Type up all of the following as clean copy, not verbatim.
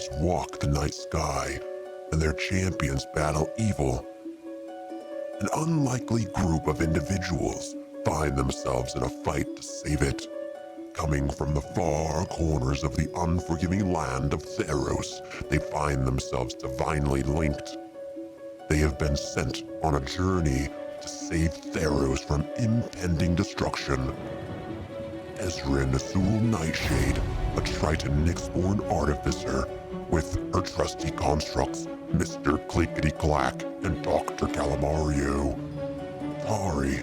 gods walk the night sky, and their champions battle evil. An unlikely group of individuals find themselves in a fight to save it. Coming from the far corners of the unforgiving land of Theros, they find themselves divinely linked. They have been sent on a journey to save Theros from impending destruction. Ezrin Azul Nightshade, a Triton Nyx-born artificer, with her trusty constructs, Mr. Clickety-Clack and Dr. Calamario. Tari,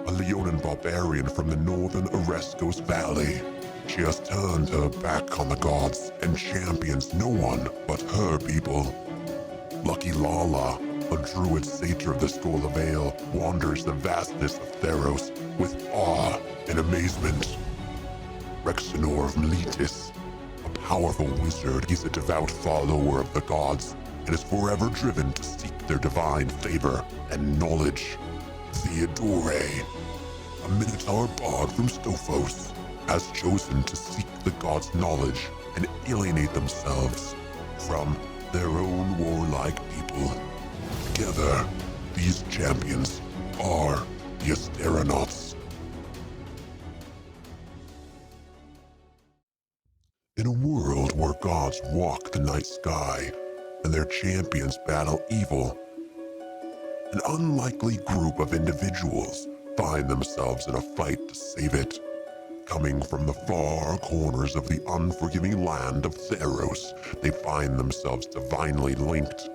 a Leonin barbarian from the northern Oreskos Valley. She has turned her back on the gods and champions no one but her people. Lucky Lala, a druid satyr of the Skull of Vale, wanders the vastness of Theros with awe and amazement. Rexenor of Meletis, a powerful wizard, he's a devout follower of the gods and is forever driven to seek their divine favor and knowledge. Theodore, a Minotaur bard from Stophos, has chosen to seek the gods' knowledge and alienate themselves from their own warlike people. Together, these champions are the Asteronauts. In a world where gods walk the night sky and their champions battle evil, an unlikely group of individuals find themselves in a fight to save it. Coming from the far corners of the unforgiving land of Theros, they find themselves divinely linked.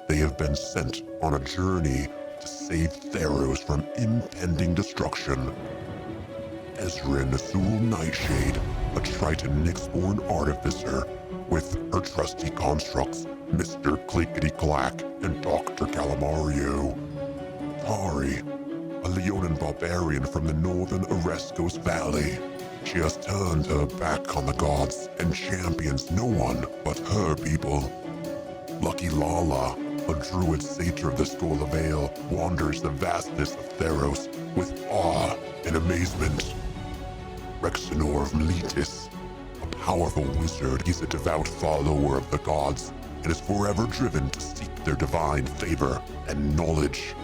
They have been sent on a journey to save Theros from impending destruction. Ezrin Azul Nightshade, a Triton Nyx-born artificer, with her trusty constructs, Mr. Clickety-Clack and Dr. Calamario. Tari, a Leonin barbarian from the northern Oreskos Valley. She has turned her back on the gods and champions no one but her people. Lucky Lala, a druid satyr of the Skull of Vale, wanders the vastness of Theros with awe and amazement. Rexenor of Meletis, a powerful wizard, he's a devout follower of the gods and is forever driven to seek their divine favor and knowledge.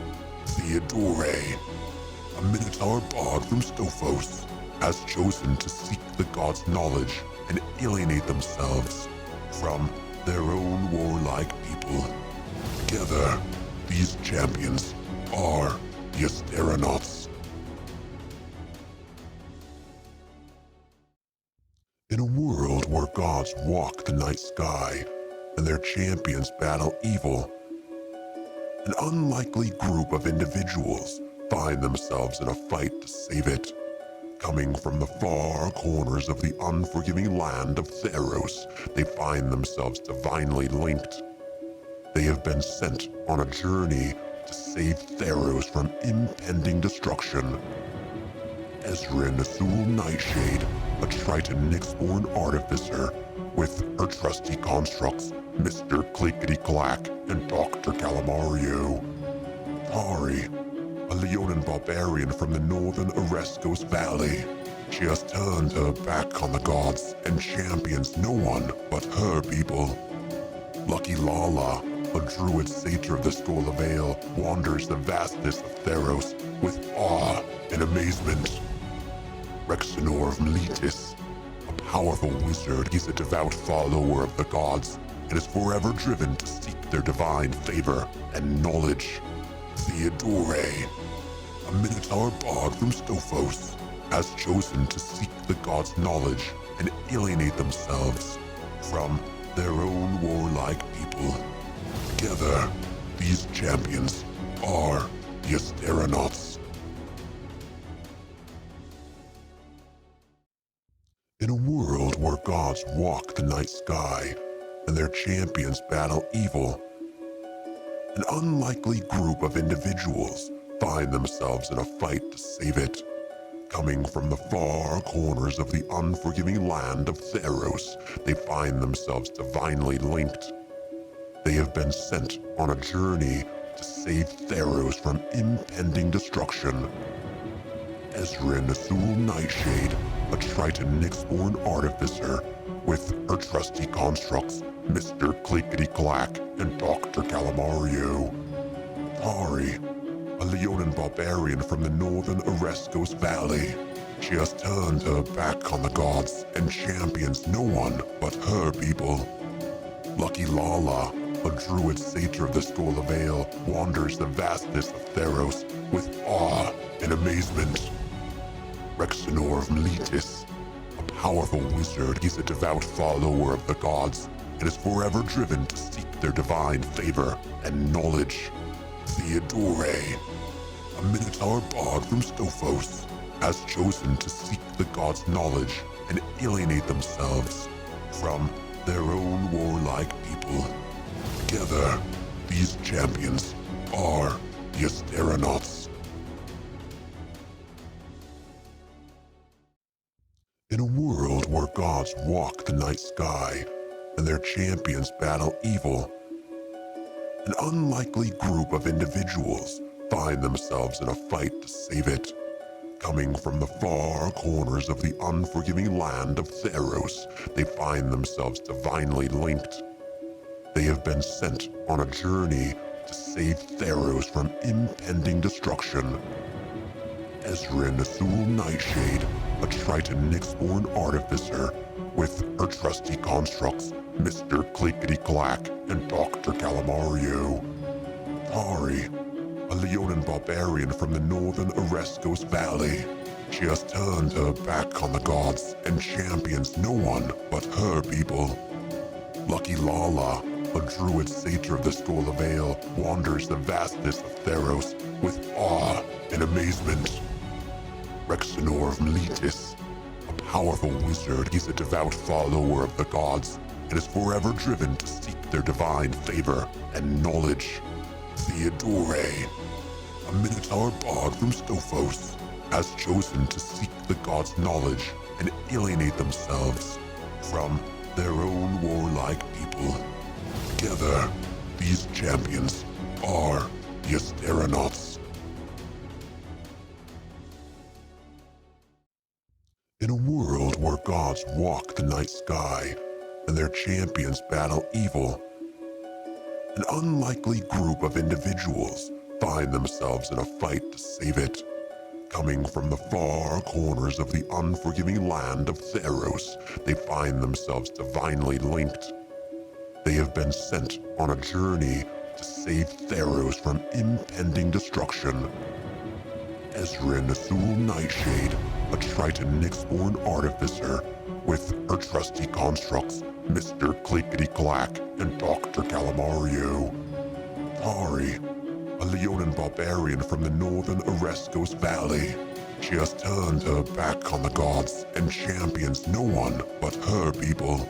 Theodore, a Minotaur bard from Stophos, has chosen to seek the gods' knowledge and alienate themselves from their own warlike people. Together, these champions are the Asteronauts. In a world where gods walk the night sky and their champions battle evil, an unlikely group of individuals find themselves in a fight to save it. Coming from the far corners of the unforgiving land of Theros, they find themselves divinely linked. They have been sent on a journey to save Theros from impending destruction. Ezrin Azul Nightshade, a Triton Nyx-born artificer, with her trusty constructs, Mr. Clickety-Clack and Dr. Calamario. Tari, a Leonin barbarian from the northern Oreskos Valley. She has turned her back on the gods and champions no one but her people. Lucky Lala, a druid satyr of the Skull of Vale, wanders the vastness of Theros with awe and amazement. Rexenor of Meletis, a powerful wizard, he's a devout follower of the gods and is forever driven to seek their divine favor and knowledge. Theodore, a Minotaur bard from Stophos, has chosen to seek the gods' knowledge and alienate themselves from their own warlike people. Together, these champions are the Asteronauts. In a world where gods walk the night sky and their champions battle evil, an unlikely group of individuals find themselves in a fight to save it. Coming from the far corners of the unforgiving land of Theros, they find themselves divinely linked. They have been sent on a journey to save Theros from impending destruction. Ezrin Azul Nightshade, a Triton Nyx-born artificer, with her trusty constructs, Mr. Clickety-Clack, and Dr. Calamario. Tari, a Leonin barbarian from the northern Oreskos Valley. She has turned her back on the gods and champions no one but her people. Lucky Lala, a druid satyr of the School of Ale, wanders the vastness of Theros with awe and amazement. Rexenor of Meletis, a powerful wizard, he's a devout follower of the gods and is forever driven to seek their divine favor and knowledge. Theodore, a minotaur bard from Stophos, has chosen to seek the gods' knowledge and alienate themselves from their own warlike people. Together, these champions are the Asteronauts. In a world where gods walk the night sky and their champions battle evil, an unlikely group of individuals find themselves in a fight to save it. Coming from the far corners of the unforgiving land of Theros, they find themselves divinely linked. They have been sent on a journey to save Theros from impending destruction. Ezrin Azul Nightshade, a Triton Nyx-born artificer, with her trusty constructs, Mr. Clickety-Clack and Dr. Calamario. Tari, a Leonin barbarian from the northern Oreskos Valley. She has turned her back on the gods and champions no one but her people. Lucky Lala, a druid satyr of the School of Ale, wanders the vastness of Theros with awe and amazement. Rexenor of Meletis, a powerful wizard, he's a devout follower of the gods and is forever driven to seek their divine favor and knowledge. Theodore, a minotaur bard from Stophos, has chosen to seek the gods' knowledge and alienate themselves from their own warlike people. Together, these champions are the Asteronauts. In a world where gods walk the night sky and their champions battle evil, an unlikely group of individuals find themselves in a fight to save it. Coming from the far corners of the unforgiving land of Theros, they find themselves divinely linked. They have been sent on a journey to save Theros from impending destruction. Ezrin Azul Nightshade, a Triton Nyx-born artificer, with her trusty constructs, Mr. Clickety-Clack and Dr. Calamario. Tari, a Leonin barbarian from the northern Oreskos Valley. She has turned her back on the gods and champions no one but her people.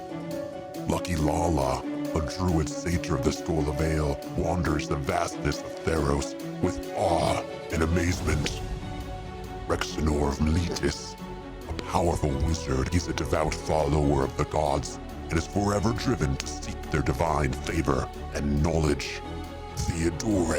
Lucky Lala, a druid satyr of the School of Ale, wanders the vastness of Theros with awe and amazement. Rexenor of Meletis, a powerful wizard, he's a devout follower of the gods and is forever driven to seek their divine favor and knowledge. Theodore,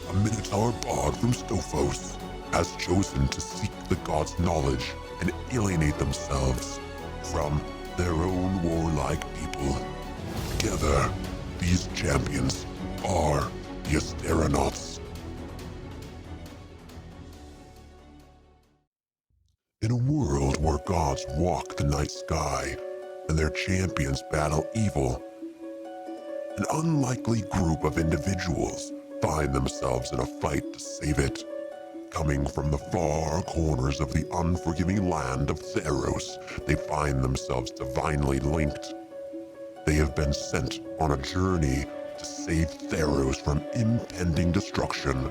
a minotaur bard from Stophos, has chosen to seek the gods' knowledge and alienate themselves from their own warlike people. Together, these champions are the Asteronauts. In a world where gods walk the night sky and their champions battle evil, an unlikely group of individuals find themselves in a fight to save it. Coming from the far corners of the unforgiving land of Theros, they find themselves divinely linked. They have been sent on a journey to save Theros from impending destruction.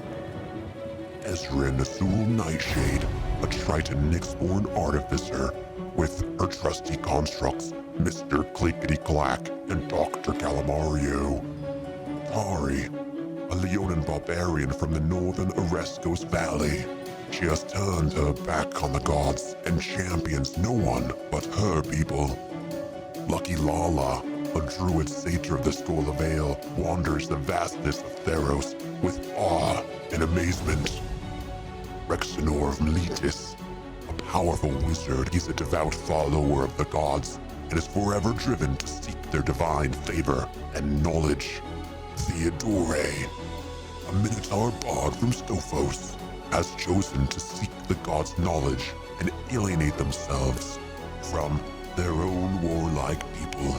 Ezrin Azul Nightshade, a Triton Nyx-born artificer, with her trusty constructs, Mr. Clickety-Clack and Dr. Calamario. Tari, a Leonin barbarian from the northern Oreskos Valley. She has turned her back on the gods and champions no one but her people. Lucky Lala, a druid satyr of the School of Ale, wanders the vastness of Theros with awe and amazement. Rexenor of Meletis, a powerful wizard, he's a devout follower of the gods and is forever driven to seek their divine favor and knowledge. Theodore, a Minotaur bard from Stophos, has chosen to seek the gods' knowledge and alienate themselves from their own warlike people.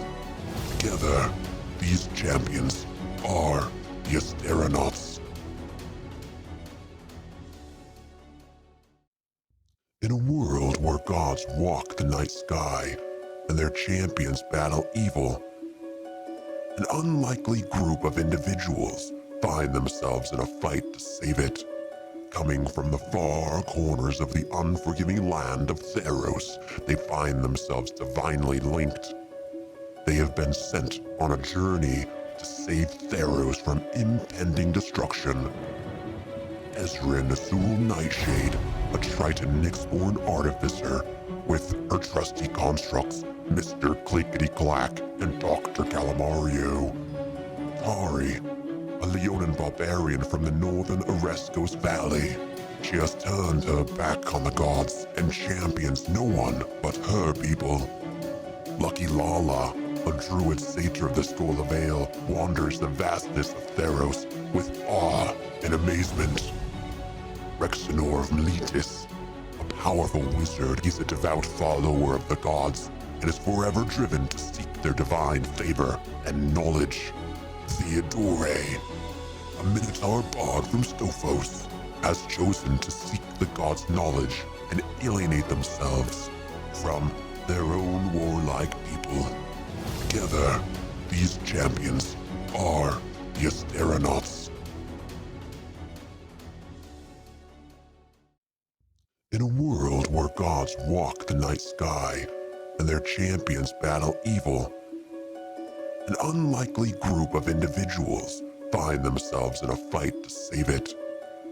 Together, these champions are the Asteronauts. In a world where gods walk the night sky and their champions battle evil, an unlikely group of individuals find themselves in a fight to save it. Coming from the far corners of the unforgiving land of Theros, they find themselves divinely linked. They have been sent on a journey to save Theros from impending destruction. Ezrin Azul Nightshade, a Triton Nyx-born artificer, with her trusty constructs, Mr. Clickety-Clack and Dr. Calamario. Tari, a Leonin barbarian from the northern Oreskos Valley. She has turned her back on the gods and champions no one but her people. Lucky Lala, a druid satyr of the Skull of Ale, wanders the vastness of Theros with awe and amazement. Rexenor of Meletis, a powerful wizard, he's a devout follower of the gods and is forever driven to seek their divine favor and knowledge. Theodore, a Minotaur bard from Stophos, has chosen to seek the gods' knowledge and alienate themselves from their own warlike people. Together, these champions are the Asteronauts. In a world where gods walk the night sky and their champions battle evil, an unlikely group of individuals find themselves in a fight to save it.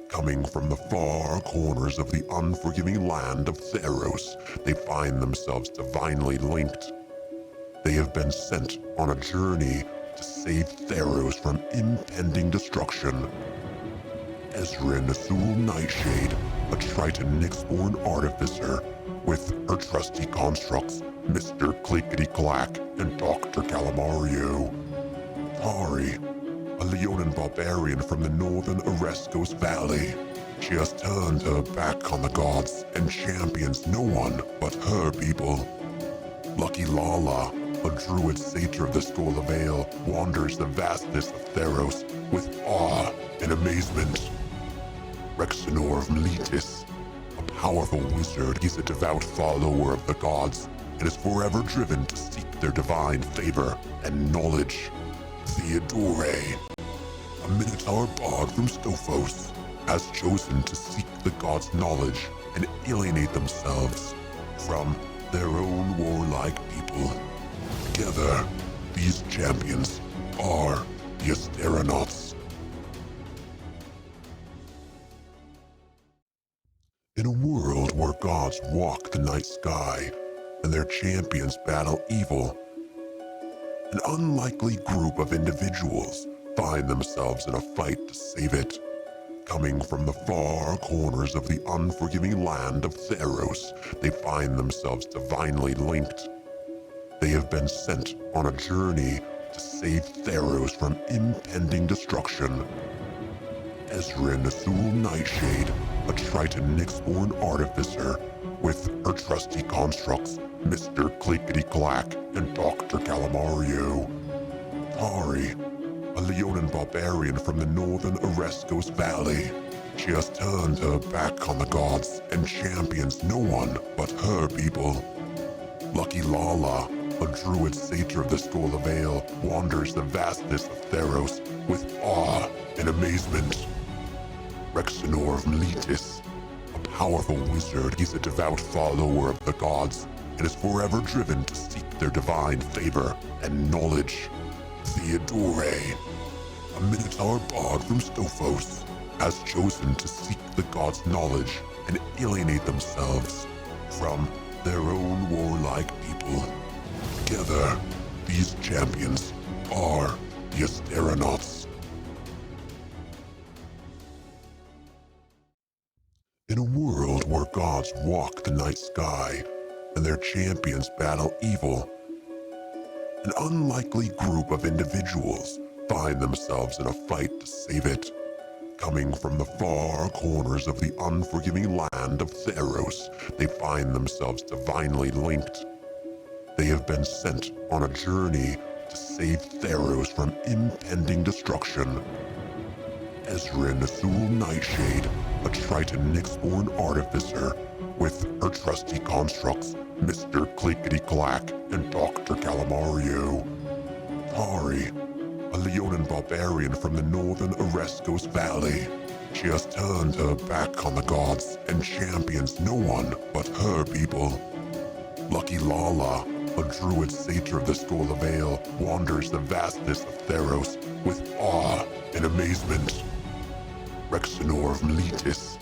Coming from the far corners of the unforgiving land of Theros, they find themselves divinely linked. They have been sent on a journey to save Theros from impending destruction. Ezrin Azul Nightshade, a Triton Nyx-born artificer, with her trusty constructs, Mr. Clickety-Clack and Dr. Calamario. Tari, a Leonin barbarian from the northern Oreskos Valley. She has turned her back on the gods and champions no one but her people. Lucky Lala, a druid satyr of the Skull of Ale, wanders the vastness of Theros with awe and amazement. Rexenor of Meletis, a powerful wizard, he's a devout follower of the gods and is forever driven to seek their divine favor and knowledge. Theodore, a Minotaur bard from Stophos, has chosen to seek the gods' knowledge and alienate themselves from their own warlike people. Together, these champions are the Asteronauts. In a world where gods walk the night sky and their champions battle evil, an unlikely group of individuals find themselves in a fight to save it. Coming from the far corners of the unforgiving land of Theros, they find themselves divinely linked. They have been sent on a journey to save Theros from impending destruction. Ezrin Azul Nightshade, a Triton Nyx-born artificer, with her trusty constructs, Mr. Clickety-Clack and Dr. Calamario. Tari, a Leonin barbarian from the northern Oreskos Valley. She has turned her back on the gods and champions no one but her people. Lucky Lala, a druid satyr of the Skull of Ale, wanders the vastness of Theros with awe and amazement. Rexenor of Meletis, a powerful wizard, he's a devout follower of the gods and is forever driven to seek their divine favor and knowledge. Theodore, a Minotaur bard from Stophos, has chosen to seek the gods' knowledge and alienate themselves from their own warlike people. Together, these champions are the Asteronauts. In a world where gods walk the night sky and their champions battle evil, An unlikely group of individuals find themselves in a fight to save it. Coming from the far corners of the unforgiving land of Theros, they find themselves divinely linked. They have been sent on a journey to save Theros from impending destruction. Ezrin Azul Nightshade, a Triton Nyx-born artificer, with her trusty constructs, Mr. Clickety-Clack and Dr. Calamario. Tari, a Leonin barbarian from the northern Oreskos Valley. She has turned her back on the gods and champions no one but her people. Lucky Lala, a druid satyr of the Skull of Ale, wanders the vastness of Theros with awe and amazement. Rexenor of Meletis,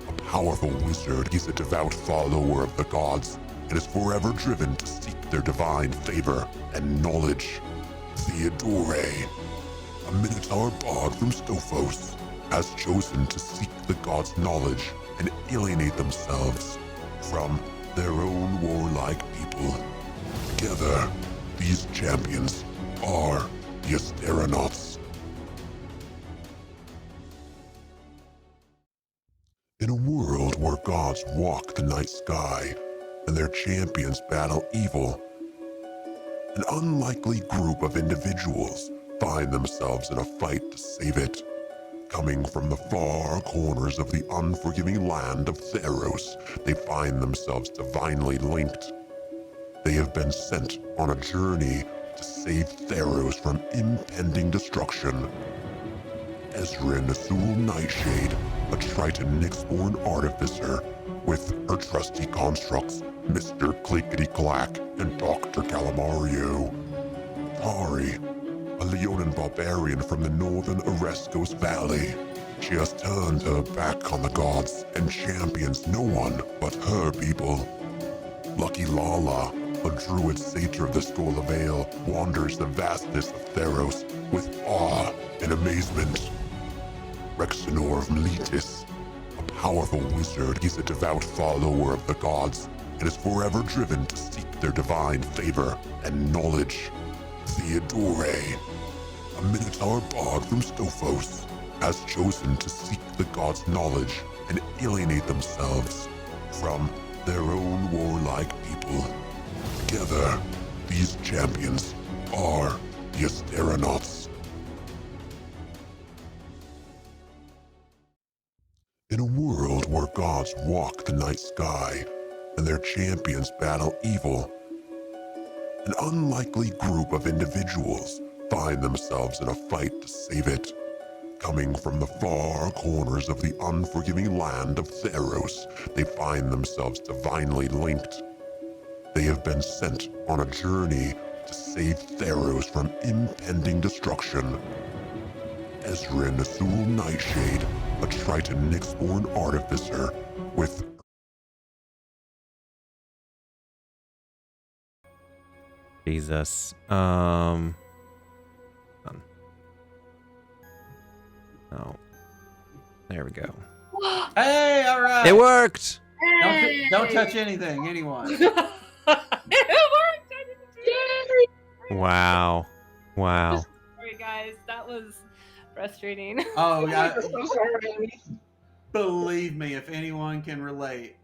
a powerful wizard, is a devout follower of the gods and is forever driven to seek their divine favor and knowledge. Theodore, a Minotaur bard from Stophos, has chosen to seek the gods' knowledge and alienate themselves from their own warlike people. Together, these champions are the Asteronauts. In a world where gods walk the night sky and their champions battle evil, an unlikely group of individuals find themselves in a fight to save it. Coming from the far corners of the unforgiving land of Theros, they find themselves divinely linked. They have been sent on a journey to save Theros from impending destruction. Ezrin Azul Nightshade, a Triton Nyx-born artificer, with her trusty constructs, Mr. Clickety-Clack and Dr. Calamario. Tari, a Leonin barbarian from the northern Oreskos Valley. She has turned her back on the gods and champions no one but her people. Lucky Lala, a druid satyr of the Skull of Ale, wanders the vastness of Theros with awe and amazement. Rexenor of Meletis, a powerful wizard, is a devout follower of the gods and is forever driven to seek their divine favor and knowledge. Theodore, a Minotaur bard from Stophos, has chosen to seek the gods' knowledge and alienate themselves from their own warlike people. Together, these champions are the Asteronauts. In a world where gods walk the night sky and their champions battle evil, an unlikely group of individuals find themselves in a fight to save it. Coming from the far corners of the unforgiving land of Theros, they find themselves divinely linked. They have been sent on a journey to save Theros from impending destruction. Ezrin Azul Nightshade, a Triton Nyx-born artificer, with Jesus. Oh. There we go. Hey, all right. It worked! Hey! Don't touch anything, anyone. It worked! I didn't do it! Wow. Wow. Sorry, guys. That was frustrating. Oh, yeah. I'm so sorry. Believe me, if anyone can relate,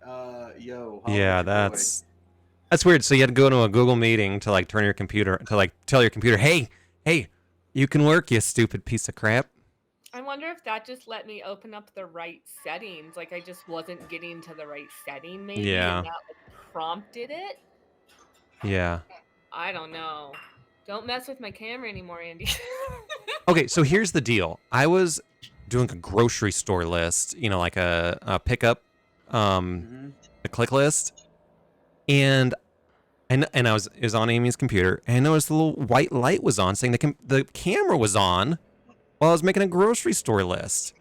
yo. Yeah, that's weird. So you had to go to a Google meeting to like turn your computer to like tell your computer, hey, you can work, you stupid piece of crap. I wonder if that just let me open up the right settings. Like I just wasn't getting to the right setting, maybe. Yeah. And that like, prompted it. Yeah. I don't know. Don't mess with my camera anymore, Andy. Okay, so here's the deal. I was doing a grocery store list, you know, like a pickup, a click list, and I was it was on Amy's computer, and I noticed the little white light was on, saying the camera was on while I was making a grocery store list,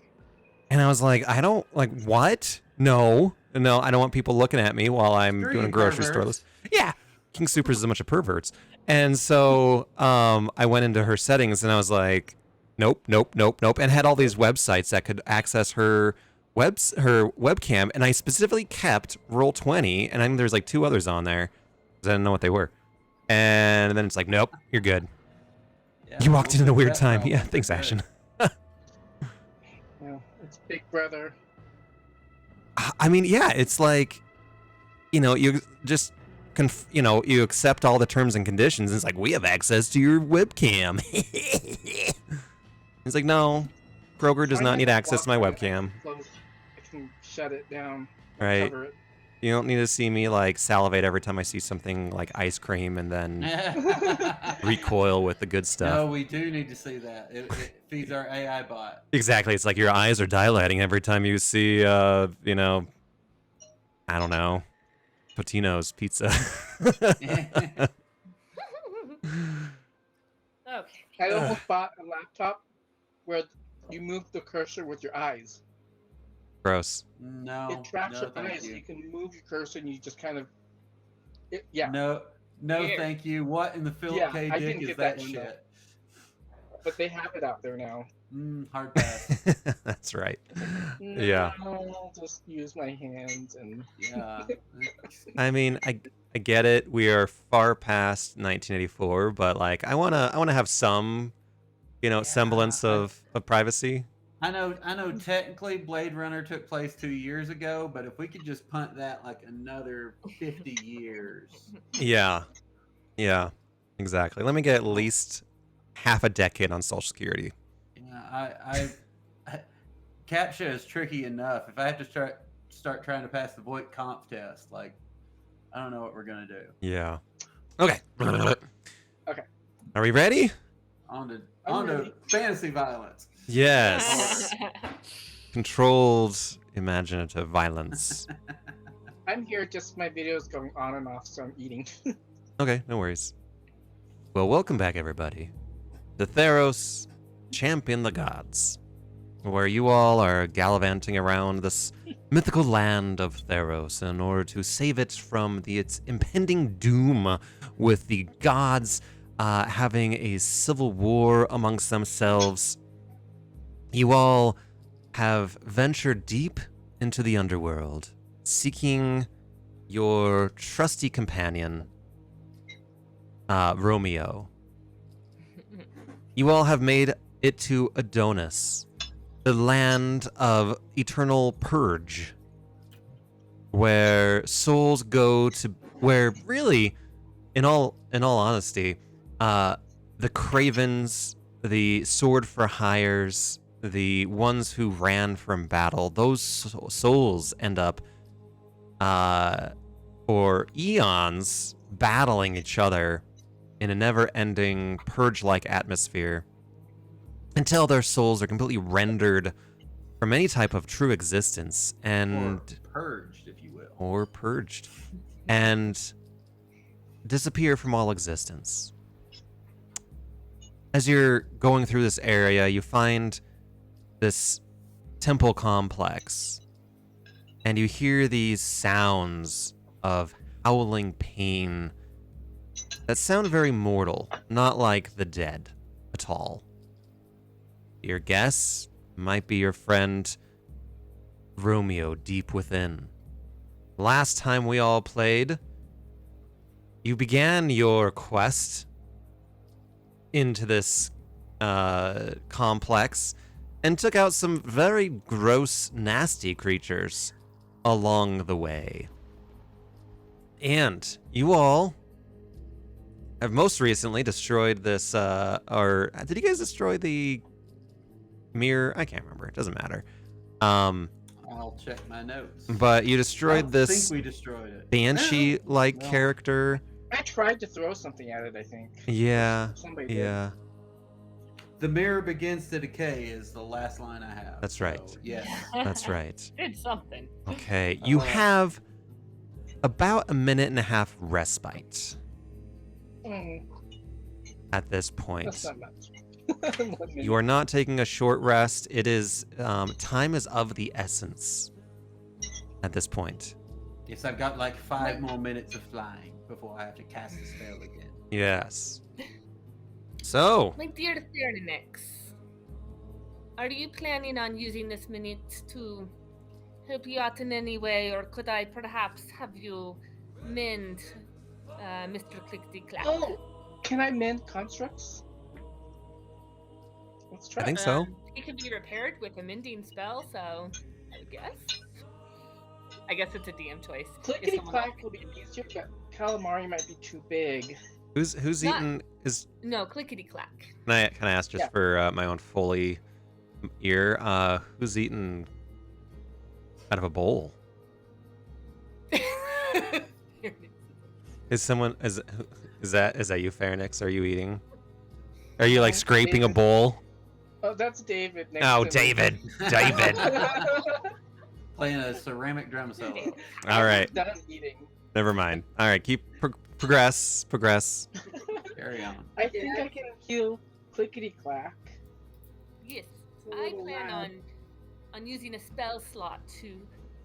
and I was like, I don't like what? No, I don't want people looking at me while I'm doing a grocery store list. Yeah, King Supers is a bunch of perverts, and so I went into her settings and I was like, nope, and had all these websites that could access her webcam, and I specifically kept Roll20, and I think there's like 2 others on there because I didn't know what they were. And then it's like, nope, you're good. Yeah, You walked in at a fix weird that time. problem Yeah, for thanks, good. Ashen. Yeah, it's Big Brother. I mean, yeah, it's like, you just, you accept all the terms and conditions. And it's like, we have access to your webcam. It's like, no, Kroger does Why not need have access to my block on it? webcam. I can shut it down. Right. Cover it. You don't need to see me like salivate every time I see something like ice cream and then recoil with the good stuff. No, we do need to see that. It feeds our AI bot. Exactly. It's like your eyes are dilating every time you see, I don't know, Totino's pizza. Okay. I almost bought a laptop where you move the cursor with your eyes. Gross. No, It tracks no, your thank eyes. you. You can move your cursor and you just kind of. Yeah. No, Weird. thank you. What in the Philip Yeah, K. I Dick didn't is get that that one, though. shit? But they have it out there now. Hard pass. That's right. No, Yeah. I'll just use my hands and. Yeah. I mean, I get it. We are far past 1984, but like, I wanna have some, semblance of privacy. I know. Technically, Blade Runner took place 2 years ago, but if we could just punt that like another 50 years. Yeah. Yeah. Exactly. Let me get at least half a decade on Social Security. Yeah, I CAPTCHA is tricky enough. If I have to start trying to pass the VoIP comp test, like, I don't know what we're gonna do. Yeah. Okay. Okay. Are we ready? On to I'm ready. fantasy violence. Yes. Controlled imaginative violence. I'm here, just my video's going on and off, so I'm eating. Okay, no worries. Well, welcome back, everybody, to Theros, Champion the Gods, where you all are gallivanting around this mythical land of Theros in order to save it from its impending doom, with the gods having a civil war amongst themselves. You all have ventured deep into the underworld, seeking your trusty companion, Romeo. You all have made it to Adonis, the land of eternal purge, where souls go to, where really, in all honesty, the cravens, the sword for hires, the ones who ran from battle, those souls end up for eons battling each other in a never-ending purge-like atmosphere until their souls are completely rendered from any type of true existence and Or purged, if you will. or purged and disappear from all existence. As you're going through this area, you find this temple complex, and you hear these sounds of howling pain that sound very mortal, not like the dead at all. Your guess might be your friend Romeo deep within. Last time we all played, you began your quest into this complex and took out some very gross, nasty creatures along the way. And you all have most recently destroyed this, or did you guys destroy the mirror? I can't remember. It doesn't matter. I'll check my notes. But you I destroyed don't this think we destroyed it. banshee-like Well, character. I tried to throw something at it, I think. Yeah, Somebody did. yeah. The mirror begins to decay is the last line I have. That's right. So, yes. That's right. Did something. Okay, you Uh, have about a minute and a half respite Mm, at this that's point. not much. 1 minute. You are not taking a short rest. It is time is of the essence at this point. Yes, I've got like 5 more minutes of flying before I have to cast the spell again. Yes. So, My dear Theronix, are you planning on using this minute to help you out in any way, or could I perhaps have you mend Mr. Clickety Clack. Oh, can I mend constructs? Let's try. I think so. It can be repaired with a mending spell, so I would guess. I guess it's a DM choice. If Clickety someone- clack will be easier, but calamari might be too big. Who's Not- eating? Is No, Clickety Clack. can I ask just Yeah. for my own Foley ear? Who's eating out of a bowl? Is someone is that you, Pharynx? Are you eating? Are you like No, scraping a David. bowl? Oh, that's David. Next Oh, to me. David, David. Playing a ceramic drum solo. All right, Done eating. never mind. All right, keep progress. Carry on. I think I can heal clickety clack. Yes, It's a I little plan loud. on using a spell slot to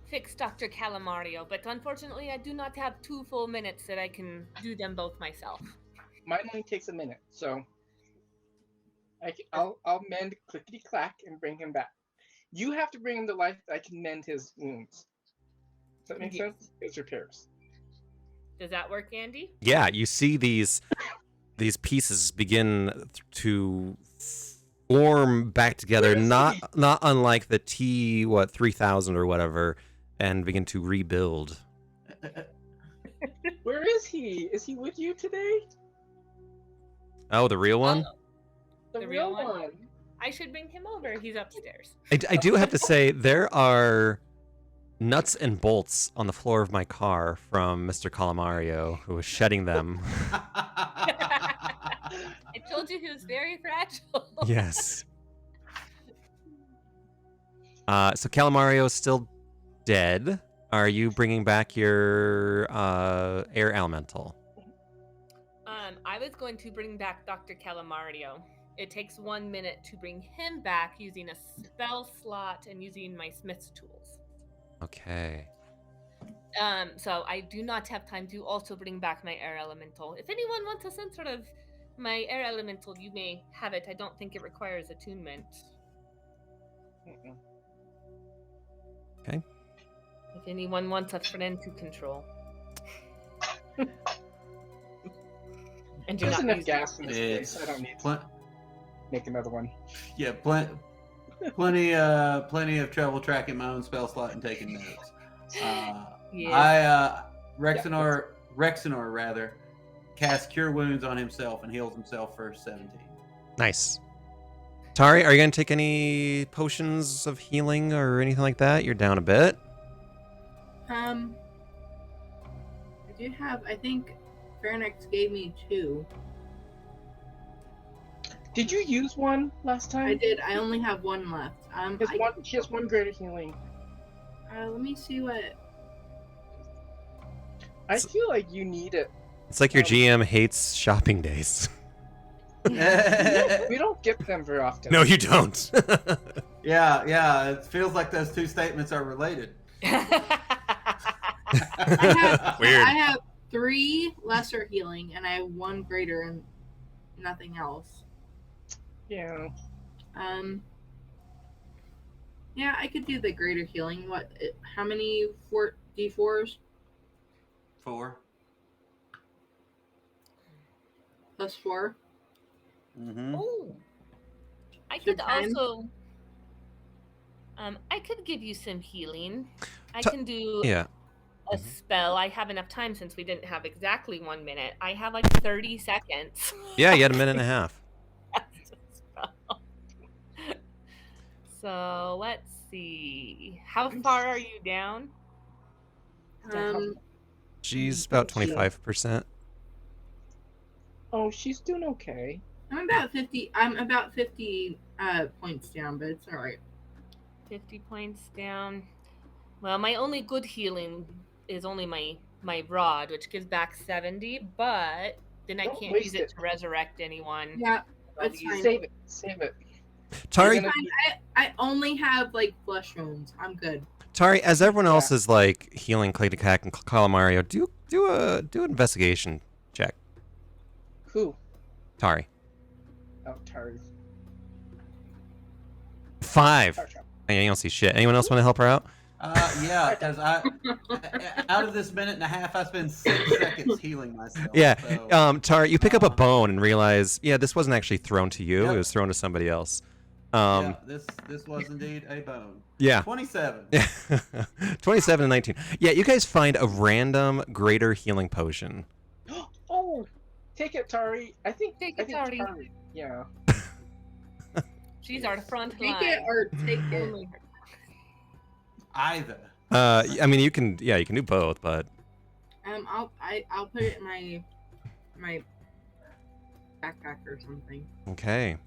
fix Dr. Calamario, but unfortunately I do not have 2 full minutes that I can do them both myself. Mine only takes a minute, so I'll mend clickety clack and bring him back. You have to bring him to life. I can mend his wounds. Does that make Yes. sense? It's repairs. Does that work, Andy? Yeah, you see these pieces begin to form back together, Where is not unlike the T3000 or whatever, and begin to rebuild. Where is he? Is he with you today? Oh, the real one. Oh, The, The real real one. one? I should bring him over. He's upstairs. I do have to say there are nuts and bolts on the floor of my car from Mr. Calamario, who was shedding them. I told you he was very fragile. Yes. So Calamario is still dead. Are you bringing back your air elemental? I was going to bring back Dr. Calamario. It takes 1 minute to bring him back using a spell slot and using my smith's tools. Okay. So I do not have time to also bring back my air elemental. If anyone wants a sense of my air elemental, you may have it. I don't think it requires attunement. Mm-mm. Okay. If anyone wants a friend to control. And do There's not enough use gas in this It's place. I don't need to pl- make another one. yeah, plenty of trouble tracking my own spell slot and taking notes. Yes. Rexenor rather, casts Cure Wounds on himself and heals himself for 17. Nice. Tari, are you going to take any potions of healing or anything like that? You're down a bit. I do have. I think Pharynx gave me 2. Did you use one last time? I did. I only have 1 left. She has one greater healing. Let me see what. I feel like you need it. It's like your GM hates shopping days. We don't get them very often. No, you don't. Yeah, it feels like those two statements are related. Weird. I have 3 lesser healing, and I have 1 greater, and nothing else. Yeah. Yeah, I could do the greater healing. How many D4s 4. plus 4? Mm-hmm. Oh, I So could 10? also. I could give you some healing. I Ta- can do Yeah. a Mhm. spell. I have enough time since we didn't have exactly 1 minute. I have like 30 seconds. Yeah, you had a minute and a half. That's a spell. So let's see. How far are you down? She's about 25%. Oh, she's doing okay. I'm about 50. I'm about 50 points down, but it's all right. 50 points down. Well, my only good healing is only my rod, which gives back 70, but then I Don't can't use waste it it. to resurrect anyone. Yeah, I'll that's use- fine. Save it. Save it. Tari, You're gonna Fine. I only have like flesh wounds. I'm good. Tari, as everyone else Yeah. is like healing Claydacac and Calamario, do an investigation check. Who? Tari. Oh, Tari. 5. Tari. Yeah, you don't see shit. Anyone else want to help her out? Yeah, because out of this minute and a half, I spend 6 seconds healing myself. Yeah. So, Tar, you pick up a bone and realize, yeah, this wasn't actually thrown to you. Yep. It was thrown to somebody else. yeah, this was indeed a bone. Yeah. 27. 27 and 19. Yeah, you guys find a random greater healing potion. Oh, take it, Tari. I think Tari. Yeah. She's our front Take line. it or take it. Only her. Either. I mean, you can do both, but I'll put it in my backpack or something. okay.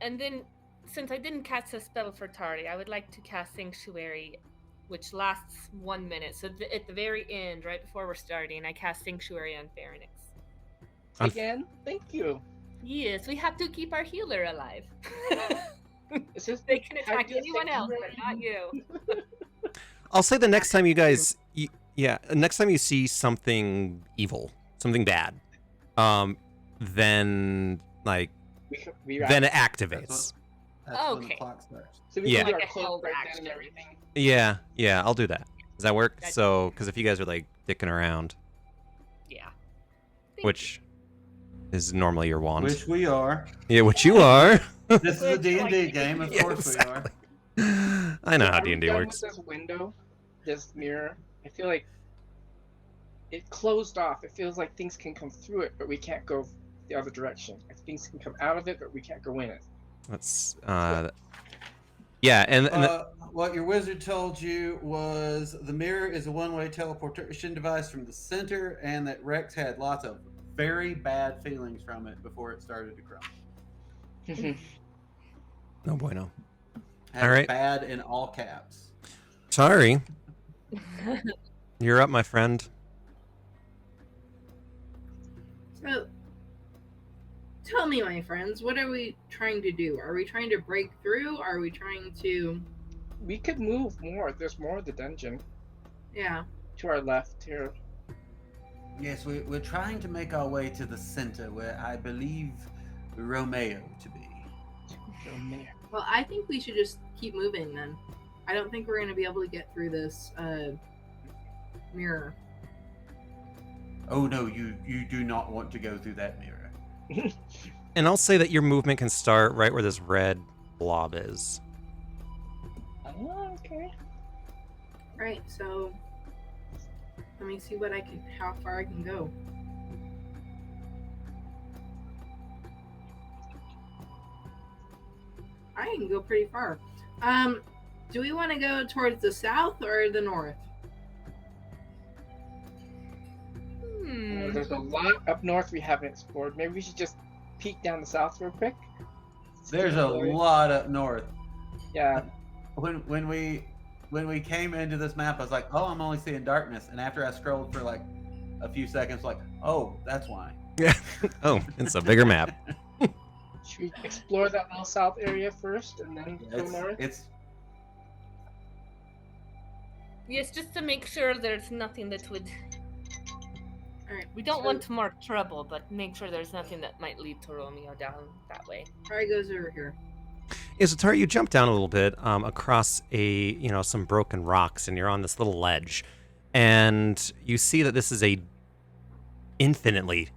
And then, since I didn't cast a spell for Tari, I would like to cast Sanctuary, which lasts 1 minute. So at the very end, right before we're starting, I cast Sanctuary on Pharynx. Again, thank you. Yes, we have to keep our healer alive. It's just They can how attack do you anyone else, Sanctuary? but not you. I'll say the next time you guys, next time you see something evil, something bad, then like We then it That's, activates. that's when the Okay. clock starts. So we Yeah. can do Like our a cloak held break down and action. everything. Yeah, I'll do that. Does that work? That- So, because if you guys are like dicking around, Yeah. Thank which is normally your wand, Which we are. yeah, which you are. This is a Which, like, D&D game, of Yeah, course exactly. I know how Are we D&D done works. With this window, this mirror, I feel like it closed off. It feels like things can come through it, but we can't go the other direction. Like things can come out of it, but we can't go in it. That's yeah, and What your wizard told you was the mirror is a one-way teleportation device from the center, and that Rex had lots of very bad feelings from it before it started to crumble. no bueno. Had All right. bad in all caps. Sorry, you're up, my friend. So, tell me, my friends, what are we trying to do? Are we trying to break through? Are we trying to? We could move more. There's more of the dungeon Yeah. to our left here. Yes, we're trying to make our way to the center, where I believe Romeo to be. Oh, man. Well, I think we should just keep moving then. I don't think we're gonna be able to get through this mirror. Oh no, you do not want to go through that mirror. And I'll say that your movement can start right where this red blob is. Oh, okay. Right. So, let me see how far I can go. I can go pretty far. Do we want to go towards the south or the north? There's a lot up north we haven't explored. Maybe we should just peek down the south real quick. There's a lot up north. Yeah. When we came into this map, I was like, oh, I'm only seeing darkness. And after I scrolled for like a few seconds, like, oh, that's why. Yeah. Oh, it's a bigger map. Should we explore that little south area first and then go north? It's Yes, just to make sure there's nothing that would. All right. We don't want to mark trouble, but make sure there's nothing that might lead to Romeo down that way. Tari goes over here. Yeah, so Tari, you jump down a little bit across some broken rocks, and you're on this little ledge, and you see that this is a infinitely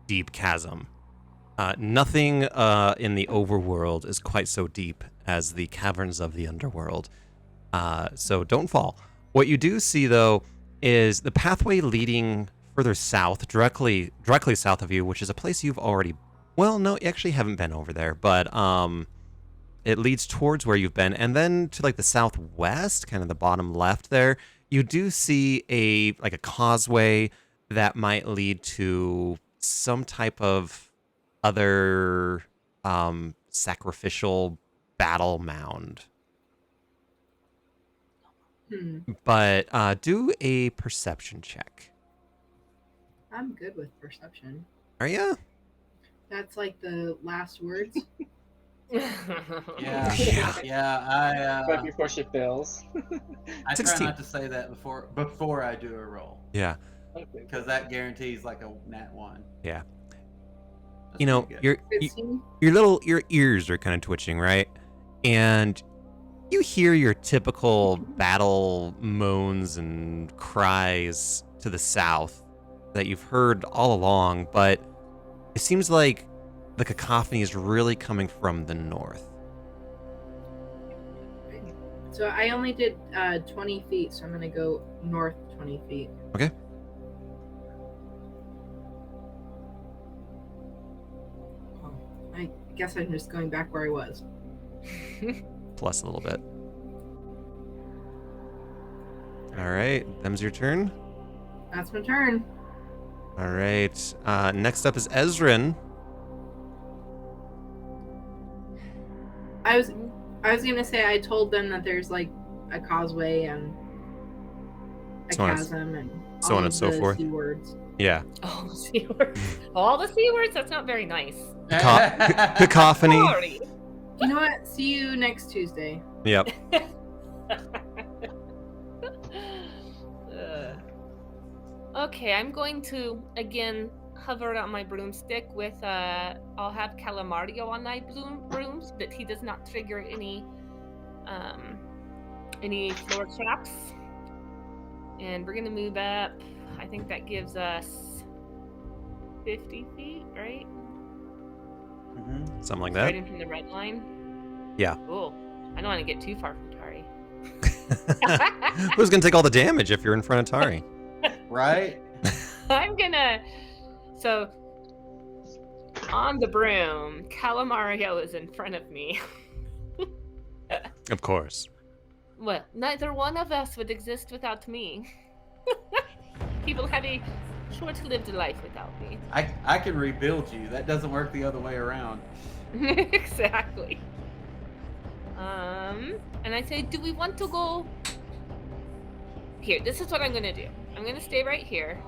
deep chasm. Nothing in the overworld is quite so deep as the caverns of the underworld. So don't fall. What you do see, though, is the pathway leading further south, directly south of you, which is a place you've already. Well, no, you actually haven't been over there, but it leads towards where you've been, and then to like the southwest, kind of the bottom left there, you do see a causeway that might lead to some type of other sacrificial battle mound. But do a perception check. I'm good with perception. Are you? That's like the last words. yeah. But before she fails. I try 16. not to say that before I do a roll, Yeah. Okay. because that guarantees like a nat 1. Yeah. That's You know, pretty good. 15. your ears are kind of twitching, right? And You hear your typical battle moans and cries to the south that you've heard all along, but it seems like the cacophony is really coming from the north. So I only did 20 feet, so I'm going to go north 20 feet. Okay. Oh, I guess I'm just going back where I was. Plus a little bit. All right, them's your turn. That's my turn. All right, next up is Ezrin. I was gonna say I told them that there's like a causeway and a So on and- chasm and so all on of and so the forth. C words. Yeah. All the C words. All the C words? That's not very nice. Cacophony. Sorry. You know what? See you next Tuesday. Yep. Okay, I'm going to again hover on my broomstick with I'll have Calamario on my brooms, but he does not trigger any floor traps. And we're gonna move up. I think that gives us 50 feet, right? Mm-hmm. Something like Right that. in from the red line. Yeah. Cool. I don't want to get too far from Tari. Who's gonna take all the damage if you're in front of Tari? Right? I'm gonna. So, on the broom, Calamario is in front of me. Of course. Well, neither one of us would exist without me. People have a short-lived life without me. I can rebuild you. That doesn't work the other way around. Exactly. And I say, do we want to go here? This is what I'm gonna do. I'm gonna stay right here.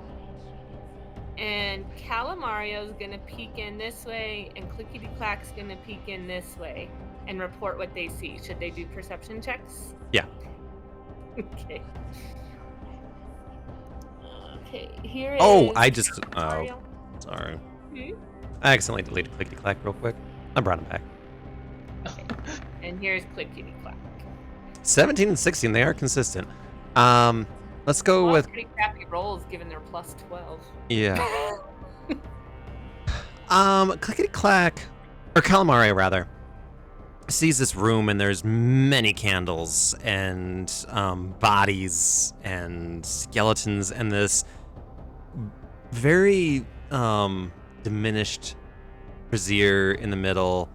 And Calamario's gonna peek in this way, and Clickety Clack's gonna peek in this way and report what they see. Should they do perception checks? Yeah. Okay. Okay, here Oh, is I just. Oh, Mario. sorry. Hmm? I accidentally deleted Clickety Clack real quick. I brought him back. And here's Clickety Clack. 17 and 16, they are consistent. Let's go Well, with pretty crappy rolls given their plus 12. yeah. Clickety Clack, or Calamari rather, sees this room and there's many candles and bodies and skeletons and this very diminished brazier in the middle.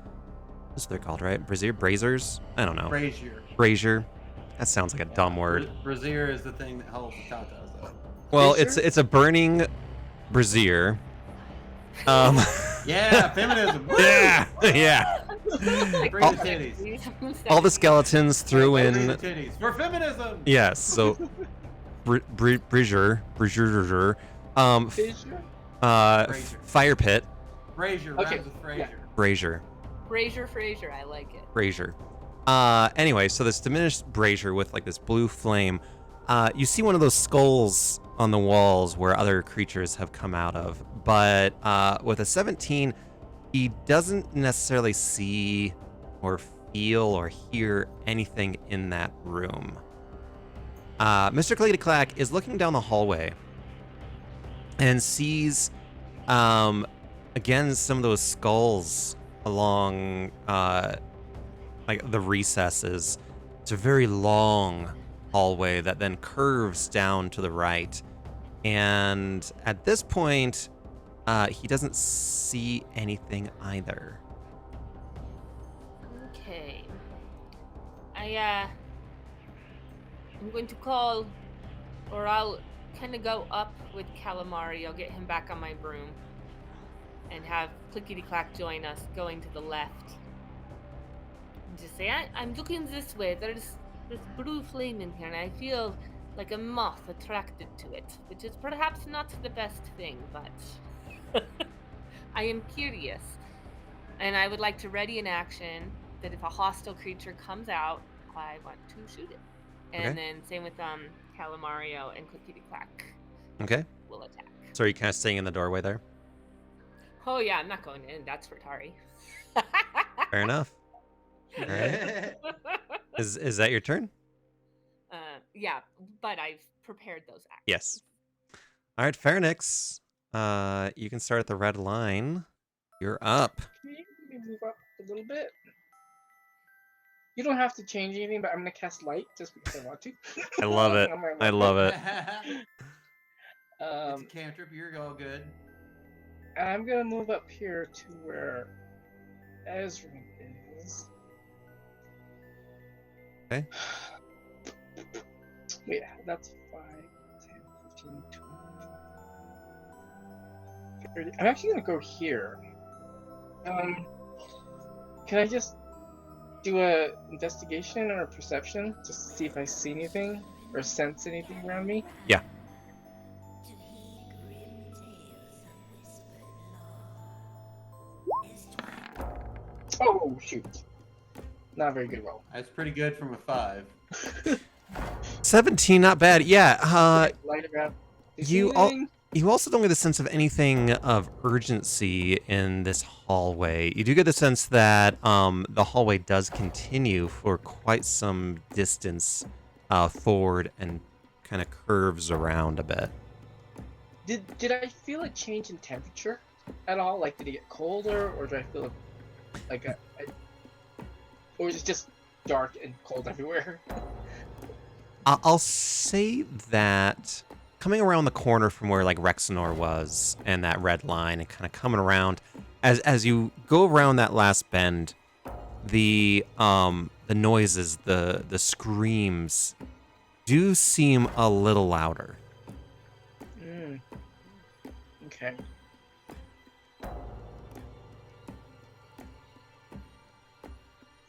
What's they're called, right? Braziers? I don't know. Brazier. Brazier. That sounds like a dumb word. Brazier is the thing that holds the tatas up. Well, Brazier? it's a burning brazier. Yeah, feminism. Woo! yeah, yeah. Free All- the titties. All the skeletons threw Free in. the titties for feminism. Yes, so brazier, Fissure? Brazier. fire pit, Brazier Okay, rhymes with Frazier. brazier, Fraser, I like it. brazier. Anyway, so this diminished brazier with like this blue flame. You see one of those skulls on the walls where other creatures have come out of, but with a 17, he doesn't necessarily see or feel or hear anything in that room. Mr. Clickety Clack is looking down the hallway and sees, again, some of those skulls along, like the recesses. It's a very long hallway that then curves down to the right. And at this point, he doesn't see anything either. Okay. I'm going to call, or I'll kind of go up with Calamari. I'll get him back on my broom and have Clickety Clack join us, going to the left. And just say, I'm looking this way. There's this blue flame in here, and I feel like a moth attracted to it, which is perhaps not the best thing, but I am curious. And I would like to ready an action that if a hostile creature comes out, I want to shoot it. And Okay. then same with Calamario and Clickety Clack Okay. will attack. So are you kind of staying in the doorway there? Oh yeah, I'm not going in. That's for Tari. Fair enough. All right. Is that your turn? Yeah, but I've prepared those actions. Yes. All right, Pharynx. You can start at the red line. You're up. Can you move up a little bit? You don't have to change anything, but I'm gonna cast light just because I want to. I love it. I'm gonna I love it. It's a cantrip. You're all good. I'm gonna move up here to where Ezra is. Okay. Yeah, that's 5, 10, 15, 20, 30. I'm actually gonna go here. Can I just do a investigation or a perception just to see if I see anything or sense anything around me? Yeah. Oh shoot! Not a very good roll. That's pretty good from a 5. 17, not bad. Yeah. Light around. Do see You all. anything? You also don't get the sense of anything of urgency in this hallway. You do get the sense that the hallway does continue for quite some distance forward and kind of curves around a bit. Did I feel a change in temperature at all? Like, did it get colder, or do I feel like or is it just dark and cold everywhere? I'll say that coming around the corner from where like Rexenor was and that red line and kind of coming around as you go around that last bend, the noises, the screams do seem a little louder. Okay.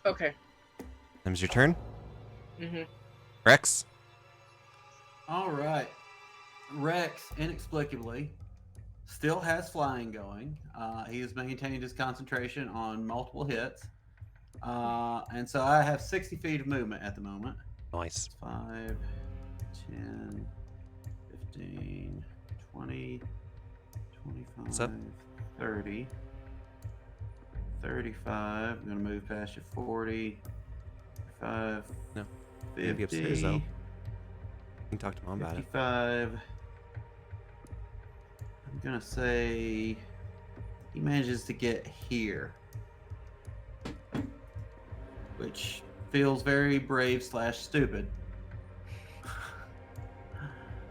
Okay. Them's your turn. Mm-hmm. Rex? All right. Rex, inexplicably, still has flying going. He has maintained his concentration on multiple hits. And so I have 60 feet of movement at the moment. Nice. 5, 10, 15, 20, 25, What's up? 30, 35. I'm going to move past you. 40, 45, No. 50. Maybe upstairs, though. You can talk to Mom about it. 55. I'm gonna say he manages to get here, which feels very brave / stupid.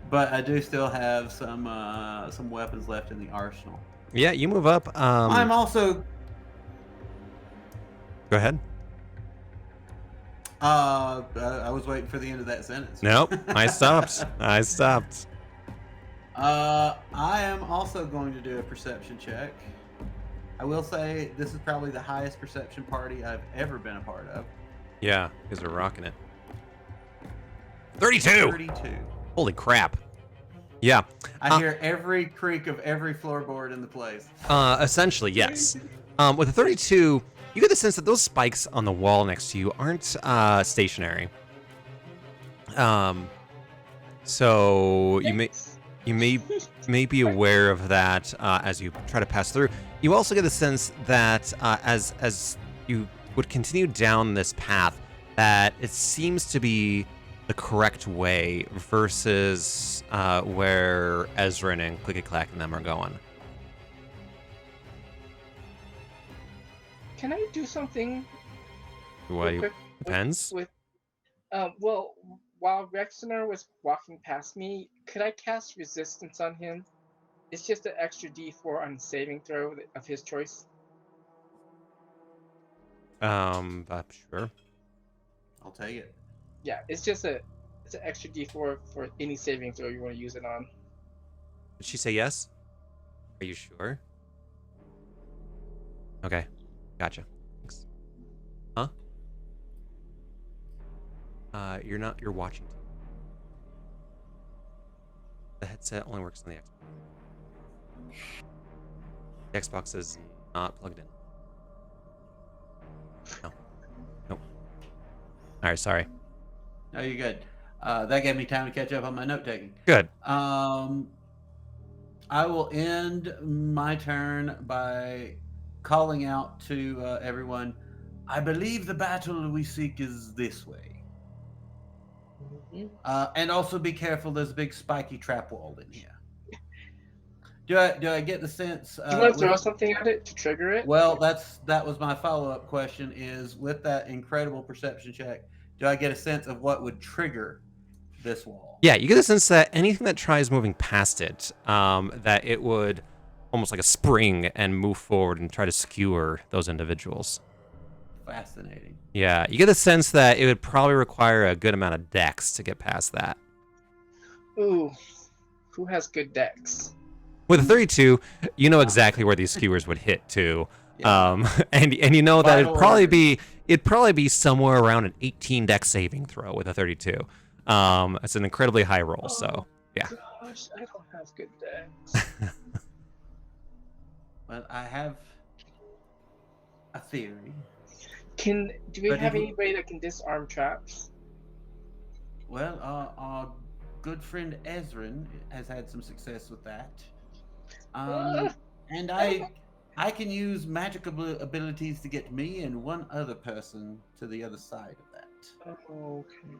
But I do still have some weapons left in the arsenal. Yeah, you move up. I'm also Go ahead. I was waiting for the end of that sentence. Nope. I stopped. I stopped. I am also going to do a perception check. I will say this is probably the highest perception party I've ever been a part of. Yeah, because we're rocking it. 32! 32. Holy crap. Yeah. I hear every creak of every floorboard in the place. Essentially, yes. With a 32, you get the sense that those spikes on the wall next to you aren't stationary. So you may be aware of that as you try to pass through. You also get the sense that as you would continue down this path, that it seems to be the correct way versus where Ezrin and Clicky Clack and them are going. Can I do something? Well, real quick depends. Well, while Rexenar was walking past me, could I cast resistance on him? It's just an extra D4 on saving throw of his choice. Sure. I'll take it. Yeah, it's an extra D4 for any saving throw you want to use it on. Did she say yes? Are you sure? Okay, gotcha. Thanks. Huh? You're watching. The headset only works on the Xbox. The Xbox is not plugged in. No. Nope. Alright, sorry. No, you're good. That gave me time to catch up on my note taking. Good. I will end my turn by calling out to everyone. I believe the battle we seek is this way. Mhm. And also be careful. There's a big spiky trap wall in here. Do I get the sense? Do you want to throw with- something at it to trigger it? Well, that was my follow-up question. Is with that incredible perception check, do I get a sense of what would trigger this wall? Yeah, you get a sense that anything that tries moving past it, that it would almost like a spring and move forward and try to skewer those individuals. Fascinating. Yeah, you get a sense that it would probably require a good amount of dex to get past that. Ooh, who has good decks? With a 32, you know exactly where these skewers would hit too. Yeah. And you know that Vital organs. it'd probably be somewhere around an 18 dex saving throw with a 32. It's an incredibly high roll, so yeah. Gosh, I don't have good decks. Well, I have a theory. Do we But have if you- any way that can disarm traps? Well, our good friend Ezrin has had some success with that. And I can use magical abilities to get me and one other person to the other side of that. Oh, okay.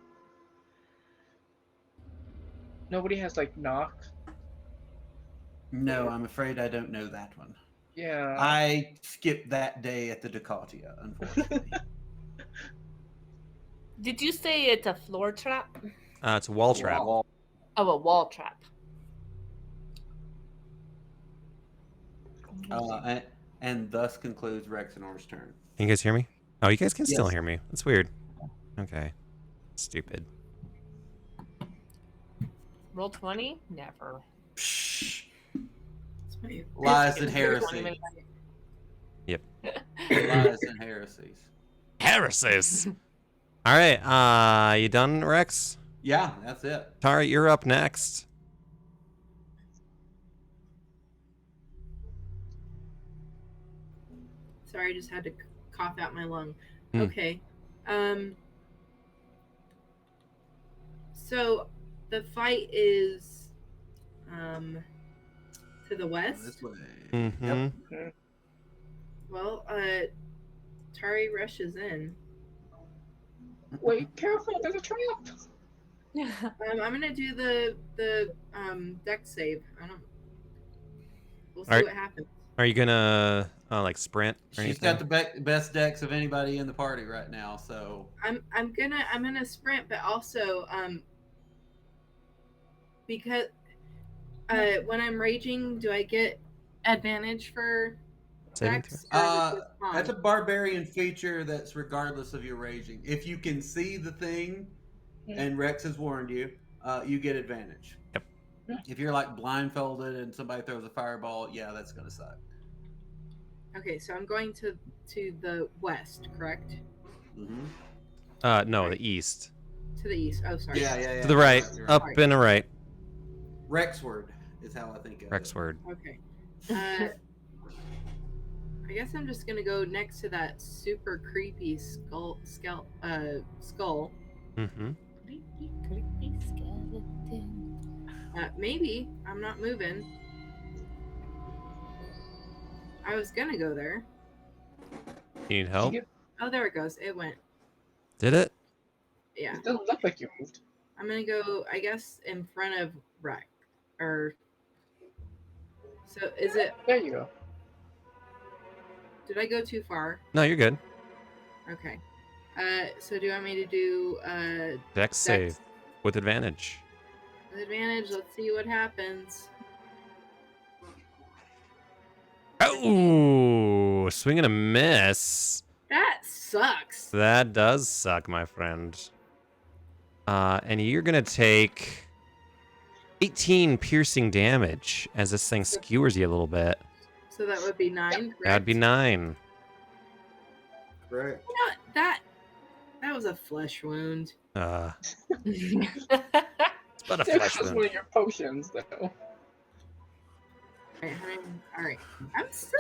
Nobody has like knock. No, I'm afraid I don't know that one. Yeah. I skipped that day at the Ducatia, unfortunately. Did you say it's a floor trap? It's a wall trap. Wall. Oh, a wall trap. And thus concludes Rexenor's turn. Can you guys hear me? Oh, you guys can still Yes. hear me. That's weird. Okay. Stupid. Roll 20? Never. Psh, It's my- lies It's and gonna be heresy. 20 minutes. Lies and heresies. Heresies. All right. You done, Rex? Yeah, that's it. Tara, you're up next. Sorry, I just had to cough out my lung. Hmm. Okay. So the fight is to the west. This way. Mm-hmm. Yep. Well, Tari rushes in. Wait, careful! There's a trap. I'm gonna do the deck save. I don't. We'll see Alright. what happens. Are you gonna like sprint or She's anything? got the best decks of anybody in the party right now, so I'm gonna sprint, but also because when I'm raging, do I get advantage for Saving dex? throw? or is it just con? that's a barbarian feature that's regardless of your raging. If you can see the thing, and Rex has warned you, you get advantage. Yep. If you're like blindfolded and somebody throws a fireball, yeah, that's gonna suck. Okay, so I'm going to the west, correct? Mm-hmm. No, the east. To the east. Oh, sorry. Yeah. To the right. You're Up Right. and a right. Rexward is how I think of it. Rexward. Okay. I guess I'm just gonna go next to that super creepy skull. Mm-hmm. Creepy, creepy skeleton. Maybe I'm not moving. I was gonna go there. You need help? Oh, there it goes. It went. Did it? Yeah. It doesn't look like you moved. I'm gonna go. I guess in front of Rex. Or. So is it? There you go. Did I go too far? No, you're good. Okay. So do you want me to do Dex save with advantage. with advantage? Let's see what happens. Oh, swing and a miss. That sucks. That does suck, my friend. And you're gonna take 18 piercing damage as this thing skewers you a little bit. So that would be 9. Correct? That'd be 9. Right. You know, that was a flesh wound. It's but a This flesh is one wound. of your potions, though. All right. I'm still,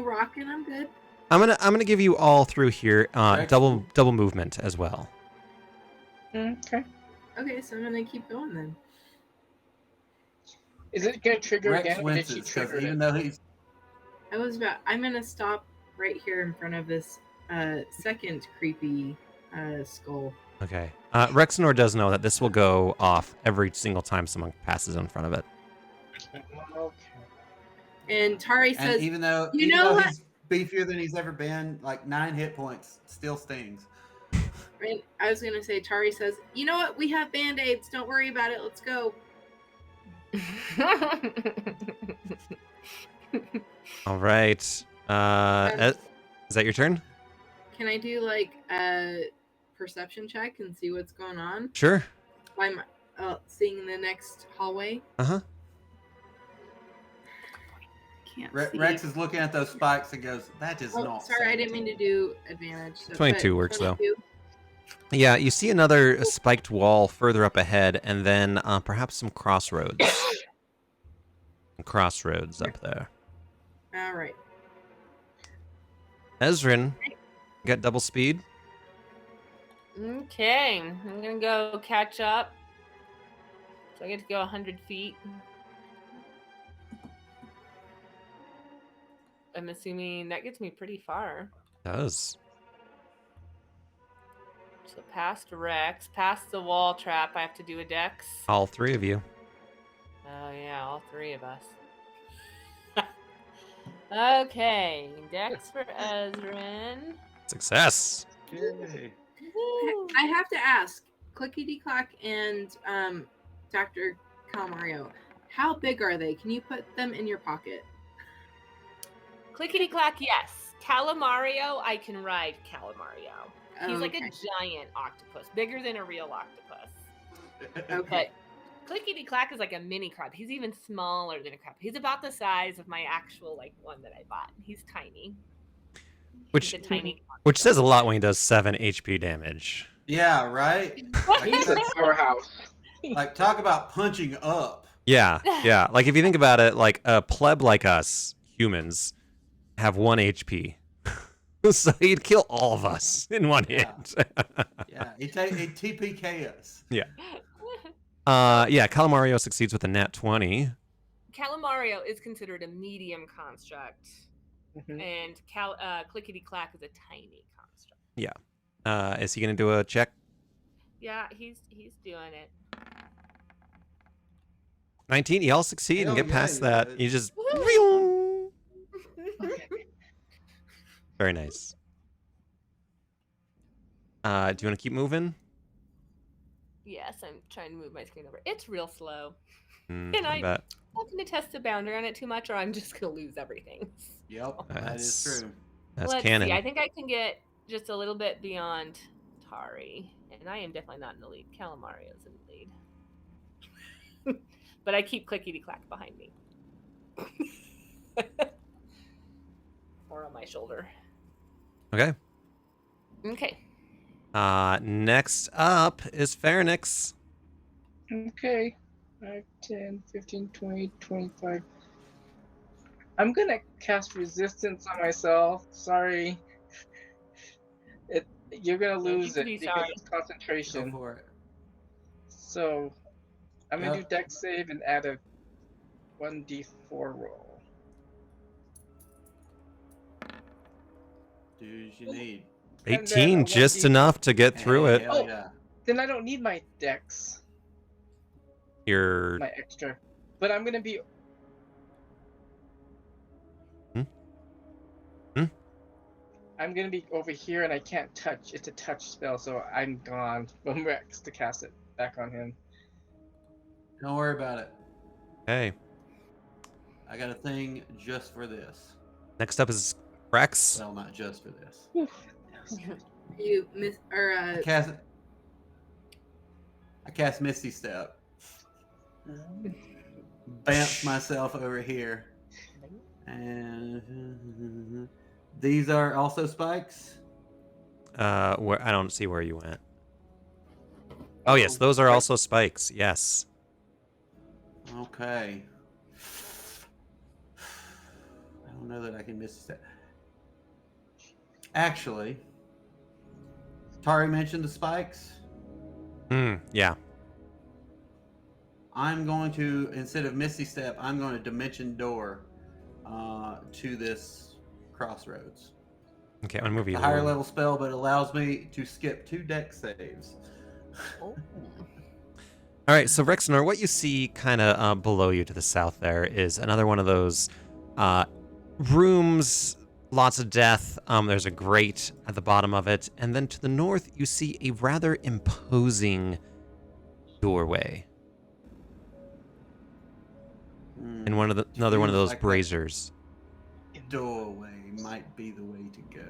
rocking. I'm good. I'm gonna give you all through here Excellent. double movement as well. Okay. Okay, so I'm gonna keep going then. Is it gonna trigger Rex again, or did she winces because trigger even it? though he's I'm gonna stop right here in front of this second creepy skull. Okay. Rexnor does know that this will go off every single time someone passes in front of it. Okay. And Tari And says, even though "You know what?" he's beefier than he's ever been, like 9 hit points, still stings. And I was gonna say, Tari says, "You know what? We have band-aids. Don't worry about it. Let's go." All right. Is that your turn? Can I do like a perception check and see what's going on? Sure. I'm seeing the next hallway. Uh-huh. Can't see. Rex is looking at those spikes and goes, "That does not." Sorry, I didn't mean to do advantage. 22 works, though. 22. Yeah, you see another spiked wall further up ahead, and then perhaps some crossroads. Crossroads up there. All right. Ezrin, you got double speed? Okay, I'm gonna go catch up. So I get to go 100 feet. I'm assuming that gets me pretty far. Does. So past Rex, past the wall trap, I have to do a dex. All three of you. Oh yeah, all 3 of us. Okay, dex for Ezrin. Success. Yay. I have to ask, Clickety Clack and Dr. Calmario, how big are they? Can you put them in your pocket? Clickety clack, yes. Calamario, I can ride Calamario. He's like a Okay. giant octopus, bigger than a real octopus. Okay. But Clickety Clack is like a mini crab. He's even smaller than a crab. He's about the size of my actual one that I bought. He's tiny. Which He's a tiny. which says a lot when he does 7 HP damage. Yeah, right. He's a powerhouse. Like, talk about punching up. Yeah, yeah. Like if you think about it, like a pleb like us, humans, have 1 HP. So he'd kill all of us in one Yeah. hit. Yeah, he TPK us. Yeah, Calamario succeeds with a nat 20. Calamario is considered a medium construct, Mhm. and Clickety Clack is a tiny construct. Is he going to do a check? Yeah, he's doing it. 19, you all succeed and Hell get yeah, past you that. did. You just... Very nice. Do you want to keep moving? Yes, I'm trying to move my screen over. It's real slow. I I- bet. I'm not going to test the boundary on it too much, or I'm just going to lose everything. Yep, that is That's- true. That's Let's canon. see. I think I can get just a little bit beyond Tari, and I am definitely not in the lead. Calamario's in the lead, but I keep Clickety Clack behind me, or on my shoulder. Okay. Okay. Next up is Pharynx. Okay. 5, 10, 15, 20, 25. I'm gonna cast resistance on myself. Sorry. You're gonna No, you lose can it be because sorry. it's Go concentration. for it. So I'm gonna do Yep. dex save and add a 1d4 roll. Dudes, you need. And then 18, a just 1d4. enough to get through Hey, it. hell Oh. yeah. Then I don't need my dex, You're... my extra. But I'm gonna be. I'm gonna be over here and I can't touch. It's a touch spell, so I'm gone from Rex to cast it back on him. Don't worry about it. Okay. I got a thing just for this. Next up is Rex. Well, not just for this. You miss or I cast Misty Step. Bounce myself over here. And these are also spikes. Where I don't see where you went. Oh yes, those are also spikes. Yes. Okay. I don't know that I can Misty Step. Actually, Tari mentioned the spikes. Yeah. I'm going to, instead of Misty Step, I'm going to Dimension Door to this crossroads. Okay, I'm gonna move A you. higher level spell, but allows me to skip 2 deck saves. Oh. All right, so Rexnor, what you see kind of below you to the south there is another one of those rooms, lots of death. There's a grate at the bottom of it, and then to the north you see a rather imposing doorway in another one of Feels those like that braziers. doorway might be the way to go.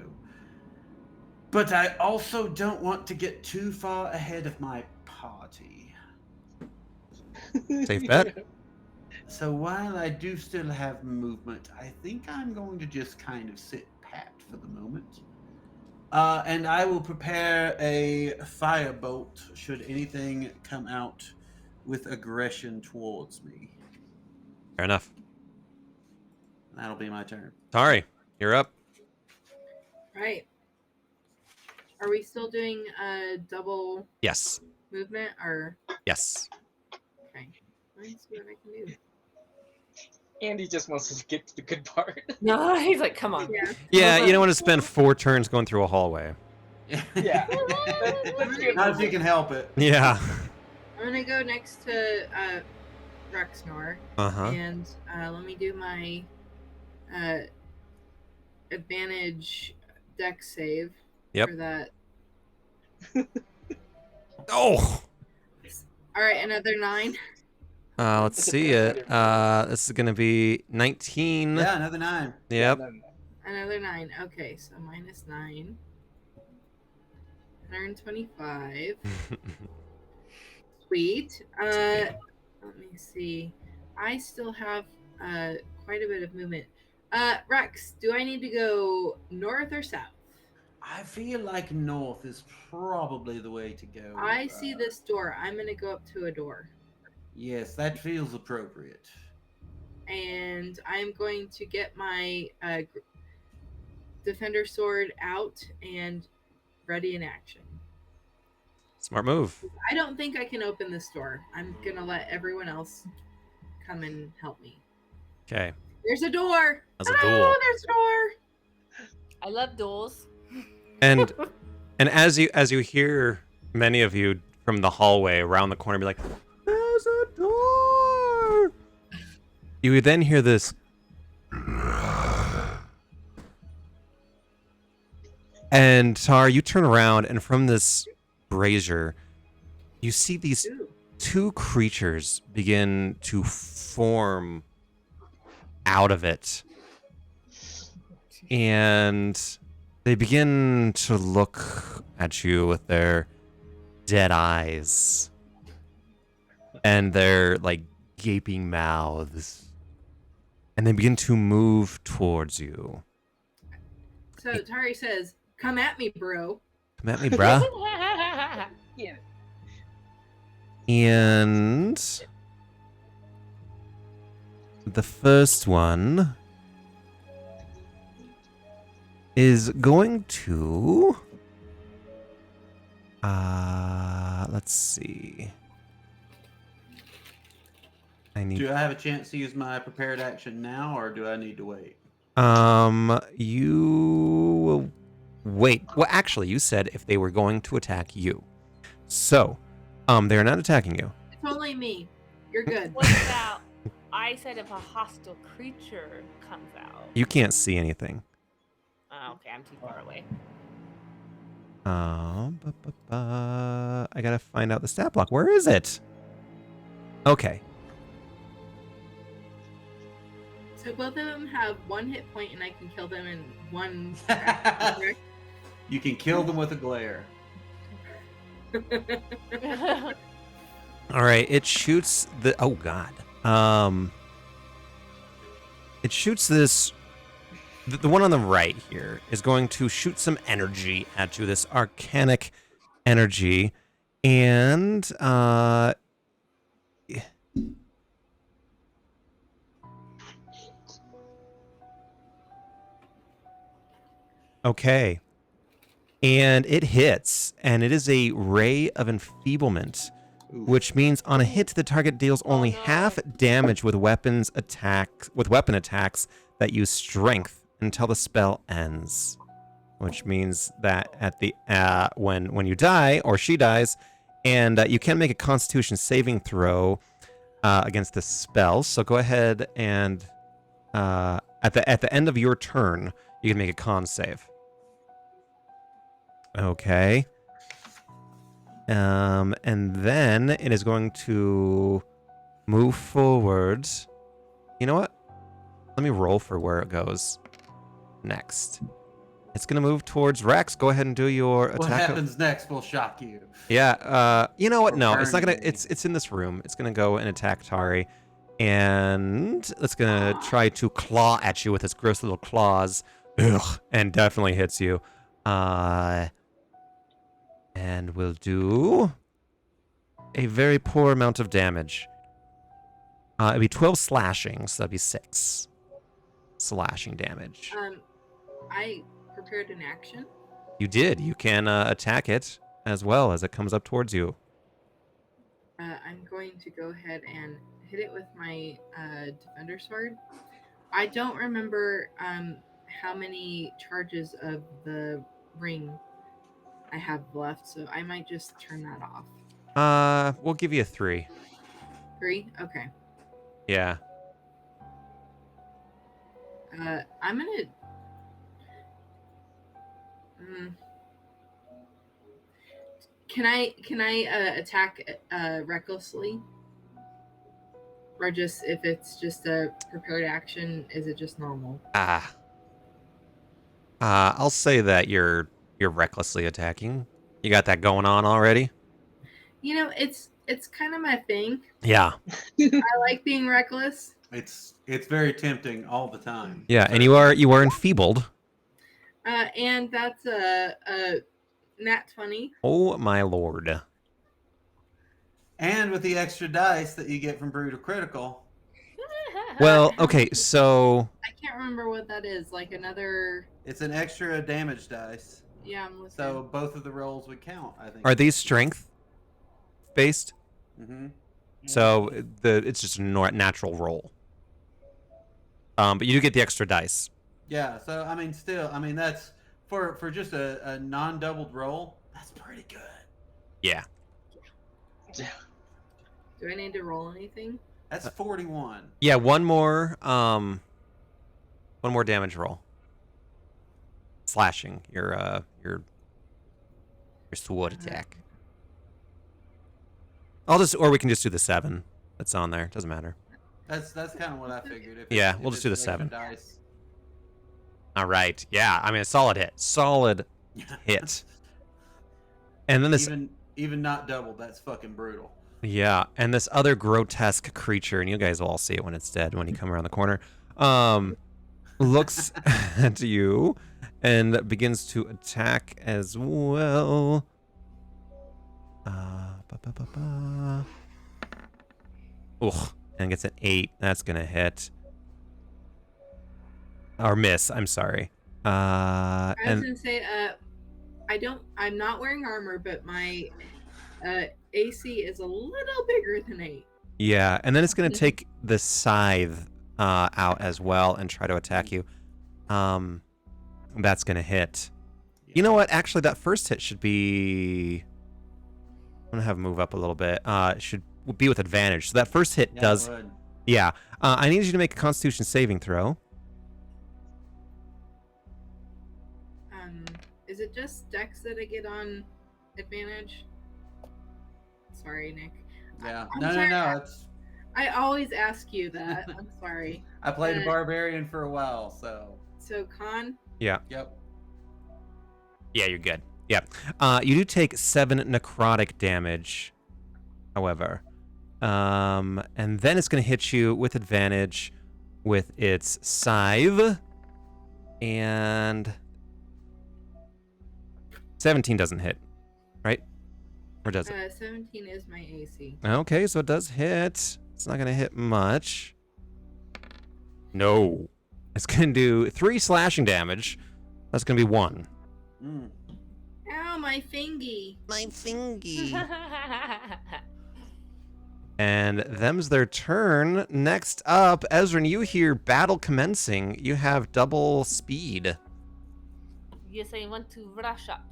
But I also don't want to get too far ahead of my party. Safe bet. So while I do still have movement, I think I'm going to just kind of sit pat for the moment. And I will prepare a firebolt should anything come out with aggression towards me. Fair enough. That'll be my turn. Tari, you're up. Right. Are we still doing double Yes. movement or Yes. okay? Let's see what I can do. Andy just wants us to get to the good part. No, he's like, come on. Yeah. Yeah, you don't want to spend 4 turns going through a hallway. Yeah. Let's get Not if you can help it. Yeah. I'm gonna go next to Rexnor, Uh-huh. and let me do my advantage deck save Yep. for that. Oh! All right, another 9. Let's see it. This is going to be 19. Yeah, another 9. Yep. Another 9. Okay, so minus 9. 125. Sweet. Let me see. I still have quite a bit of movement. Rex, do I need to go north or south? I feel like north is probably the way to go. I see this door. I'm gonna go up to a door, Yes, that feels appropriate. and I'm going to get my defender sword out and ready in action. Smart move. I don't think I can open this door. I'm gonna let everyone else come and help me. Okay. There's a door. That's a Hello, duel. there's a door. I love duels. And as you hear many of you from the hallway around the corner be like, "There's a door." You would then hear this and Tar, you turn around and from this brazier, you see these Ooh. 2 creatures begin to form out of it. And they begin to look at you with their dead eyes and their like gaping mouths. And they begin to move towards you. So Tari says, "Come at me, bro." Come at me, bruh. Yeah. And the first one is going to let's see. Do I have a chance to use my prepared action now, or do I need to wait? You will wait. Well, actually, you said if they were going to attack you. So, they're not attacking you. It's only me. You're good. What about? I said if a hostile creature comes out. You can't see anything. Oh, okay, I'm too far away. I gotta find out the stat block. Where is it? Okay. So both of them have 1 hit point, and I can kill them in 1. You can kill them with a glare. All right. It shoots the. Oh God. It shoots this. The one on the right here is going to shoot some energy at you. This arcanic energy, and okay. And it hits, and it is a ray of enfeeblement, Oof. which means on a hit, the target deals only no. half damage with weapon attacks that use strength until the spell ends. which means that at the when you die or she dies, and you can make a Constitution saving throw against this spell. So go ahead and at the end of your turn, you can make a con save. Okay. And then it is going to move forwards. You know what? Let me roll for where it goes next. It's going to move towards Rex. Go ahead and do your attack. What happens next will shock you. Yeah. You know what? Or No, it's not burn gonna. you. It's in this room. It's gonna go and attack Tari, and it's gonna try to claw at you with its gross little claws. Ugh, and definitely hits you. And we'll do a very poor amount of damage. It'd be 12 slashing, so that'd be 6 slashing damage. I prepared an action. You did. You can attack it as well as it comes up towards you. I'm going to go ahead and hit it with my defender sword. I don't remember how many charges of the ring I have left, so I might just turn that off. We'll give you a 3. 3? Okay. Yeah. I'm gonna. Can I attack recklessly, or just if it's just a prepared action? Is it just normal? I'll say that you're recklessly attacking. You got that going on already? You know, it's kind of my thing. Yeah. I like being reckless. It's very tempting all the time. Yeah, and you are enfeebled. And that's a nat 20. Oh my lord. And with the extra dice that you get from brutal critical. Well, okay, so I can't remember what that is. Like another. It's an extra damage dice. Yeah, I'm listening. So both of the rolls would count, I think. are these strength based? Mm-hmm. So it's just a natural roll. But you do get the extra dice. Yeah, so I mean, still, I mean, that's for just a non-doubled roll. That's pretty good. Yeah. Do I need to roll anything? That's 41. Yeah, one more damage roll. Slashing your sword attack. Or we can just do the 7 that's on there. Doesn't matter. That's kind of what I figured. If Yeah, it's- we'll if just do the it's extra 7. Dice. All right. Yeah, I mean a solid hit. Solid hit. And then this even not doubled, that's fucking brutal. yeah, and this other grotesque creature, and you guys will all see it when it's dead when you come around the corner. Looks at you and begins to attack as well. Ugh, and gets an 8. That's gonna hit. Or miss, I'm sorry. I was And gonna say, I'm not wearing armor, but my AC is a little bigger than 8. yeah, and then it's gonna take the scythe out as well and try to attack you. That's gonna hit. You know what? Actually, that first hit should be. I'm gonna have him move up a little bit. It should be with advantage. So that first hit Yeah, does. it would. Yeah. I need you to make a Constitution saving throw. Is it just Dex that I get on advantage? Sorry, Nick. Yeah. I'm No, sorry. no. It's I always ask you that. I'm sorry. I played a barbarian for a while, so So con. Yeah. yep. Yeah, you're good. Yeah. You do take 7 necrotic damage, however. And then it's going to hit you with advantage with its scythe. And 17 doesn't hit, right? Or does it? 17 is my AC. Okay, so it does hit. It's not going to hit much. No. It's going to do 3 slashing damage. That's going to be 1. Mm. Ow, my fingy. My fingy. And them's their turn. Next up, Ezrin, you hear battle commencing. You have double speed. Yes, I want to rush up.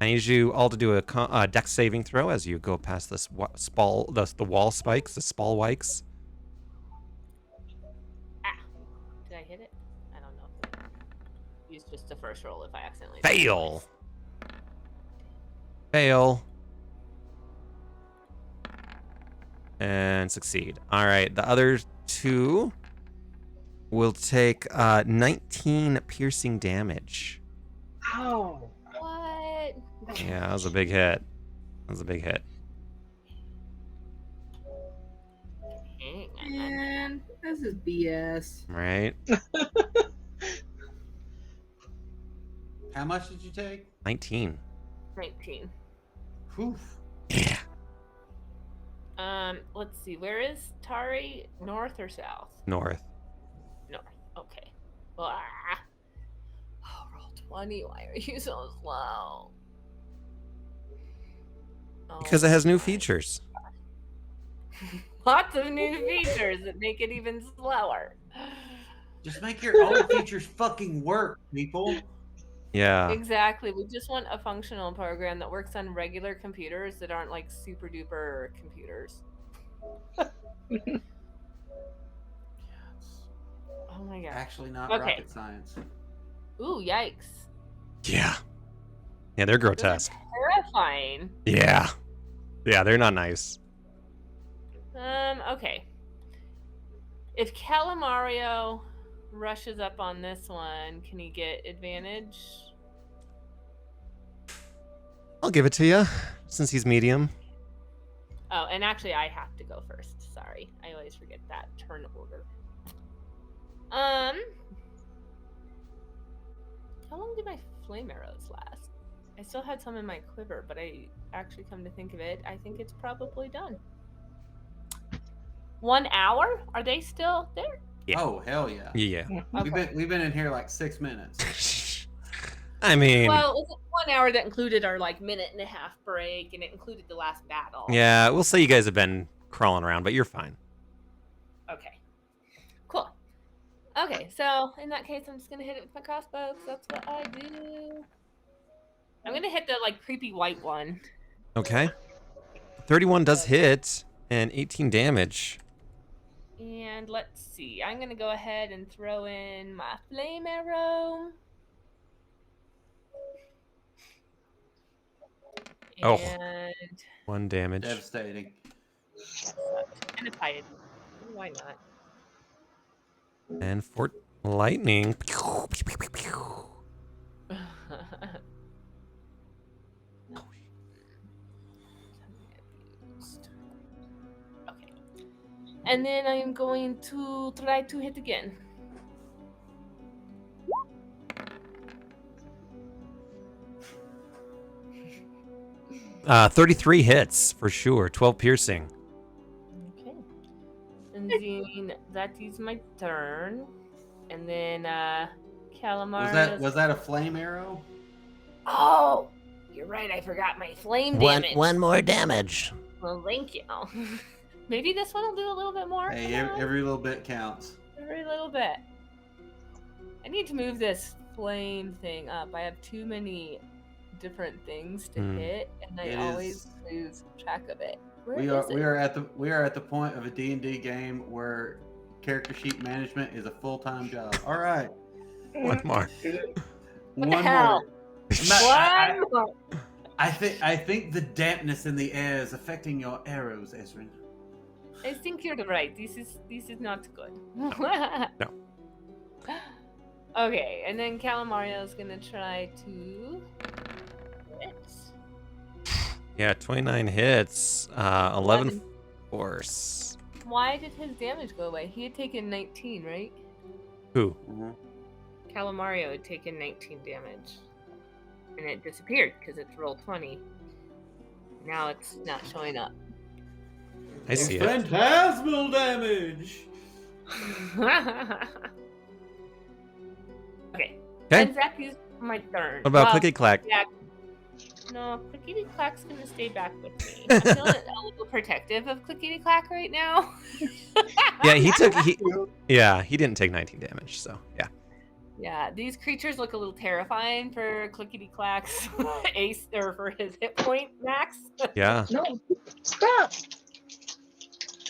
I need you all to do a dex saving throw as you go past this the wall spikes, the spall wikes. Ah. Did I hit it? I don't know. Use just the first roll if I accidentally. Fail. Fail. And succeed. All right, the other two will take 19 piercing damage. Ow. What? Yeah, that was a big hit. That was a big hit. Hang on. Man, this is BS. Right? How much did you take? 19. 19. Whew. Yeah. Let's see. Where is Tari? North or south? North. North. Okay. Ah. Oh, roll 20. Why are you so slow? Because it has new features. Lots of new features that make it even slower. Just make your own features fucking work, people. Yeah. Exactly. We just want a functional program that works on regular computers that aren't like super duper computers. Oh my god. Actually, not Okay. rocket science. Ooh, yikes. Yeah. Yeah, they're Those are grotesque. terrifying. Yeah. Yeah, they're not nice. Okay. If Calamario rushes up on this one, can he get advantage? I'll give it to you, since he's medium. Oh, and actually I have to go first. Sorry. I always forget that turn order. How long did my flame arrows last? I still had some in my quiver, but I actually come to think of it, I think it's probably done. 1 hour? Are they still there? Yeah. Oh hell yeah! Yeah. Okay. We've been in here like 6 minutes. I mean, Well, it was 1 hour that included our like minute and a half break, and it included the last battle. yeah, we'll say you guys have been crawling around, but you're fine. Okay. Cool. Okay, so in that case, I'm just gonna hit it with my crossbow, 'cause that's what I do. I'm gonna hit the like creepy white one. Okay. 31 does hit, and 18 damage. And let's see. I'm gonna go ahead and throw in my flame arrow. Oh. And 1 damage. Devastating. kind of tired. Why not? And for lightning. Okay. And then I am going to try to hit again. Uh, 33 hits for sure. 12 piercing. Okay. And then that is my turn. And then Calamar. Was that a flame arrow? Oh, you're right. I forgot my flame damage. One more damage. Well, thank you. Maybe this one will do a little bit more. Hey, Come on. every little bit counts. Every little bit. I need to move this flame thing up. I have too many different things to hit, and I It always is- lose track of it. Where We is are it? we are at the point of a D&D game where character sheet management is a full-time job. All right. One more. What the hell? I, One more. I think the dampness in the air is affecting your arrows, Ezrin. I think you're right. This is not good. No. Okay, and then Calamario is gonna try to hit. Yeah, 29 hits. 11 force. Why did his damage go away? He had taken 19, right? Who? Calamario had taken 19 damage. And it disappeared because it's roll 20. Now it's not showing up. I see it. Phantasmal damage. Okay. Okay. And Zach used my turn. What about Well, Clicky Clack? Zach, No, Clickety Clack's gonna stay back with me. I'm feeling a little protective of Clickety Clack right now. Yeah, he didn't take 19 damage, so yeah. Yeah, these creatures look a little terrifying for Clickety Clack's ace or for his hit point max. Yeah. No, stop!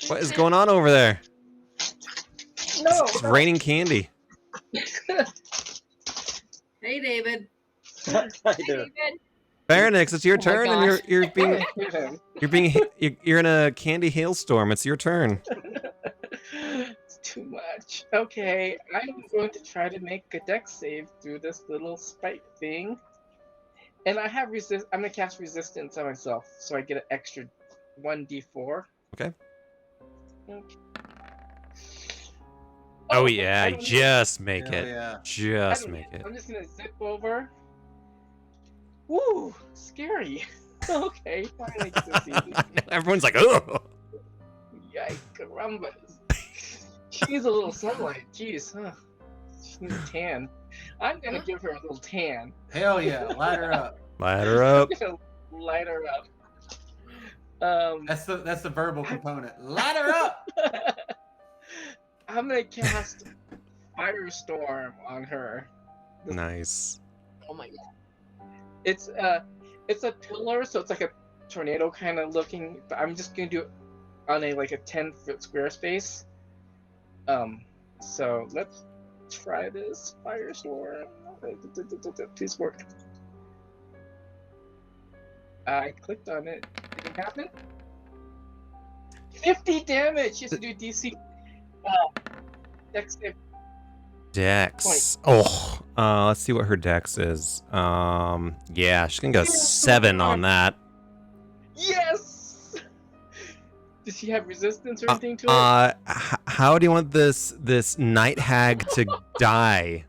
What is going on over there? No, It's raining candy. Hey, David. I Hey, do. David. Baronix, it's your Oh my turn, and gosh. you're in a candy hailstorm. It's your turn. It's too much. Okay, I'm going to try to make a dex save through this little spike thing. And I have I'm gonna cast resistance on myself, so I get an extra 1d4. Okay. I Oh yeah, don't- just make Hell it. yeah. I Just don't- make it. I'm just gonna zip over. Woo! Scary. Okay, finally get to see this. Everyone's like, oh. Yikes, carambas. She needs a little sunlight. Jeez, huh? She needs a tan. I'm gonna give her a little tan. Hell yeah. Light her up. Ladder up. I'm gonna light her up. That's the verbal component. Light her up. I'm gonna cast Firestorm on her. Nice. Oh my god. It's a pillar, so it's like a tornado kind of looking. But I'm just gonna do it on a 10-foot square space. So let's try this Firestorm. Please work. I clicked on it. Did it happen? 50 damage. She has to do DC. Dex save. Dex. Oh. Let's see what her dex is. Yeah, she's gonna go 7 on that. Yes. Does she have resistance or anything to it? How do you want this night hag to die?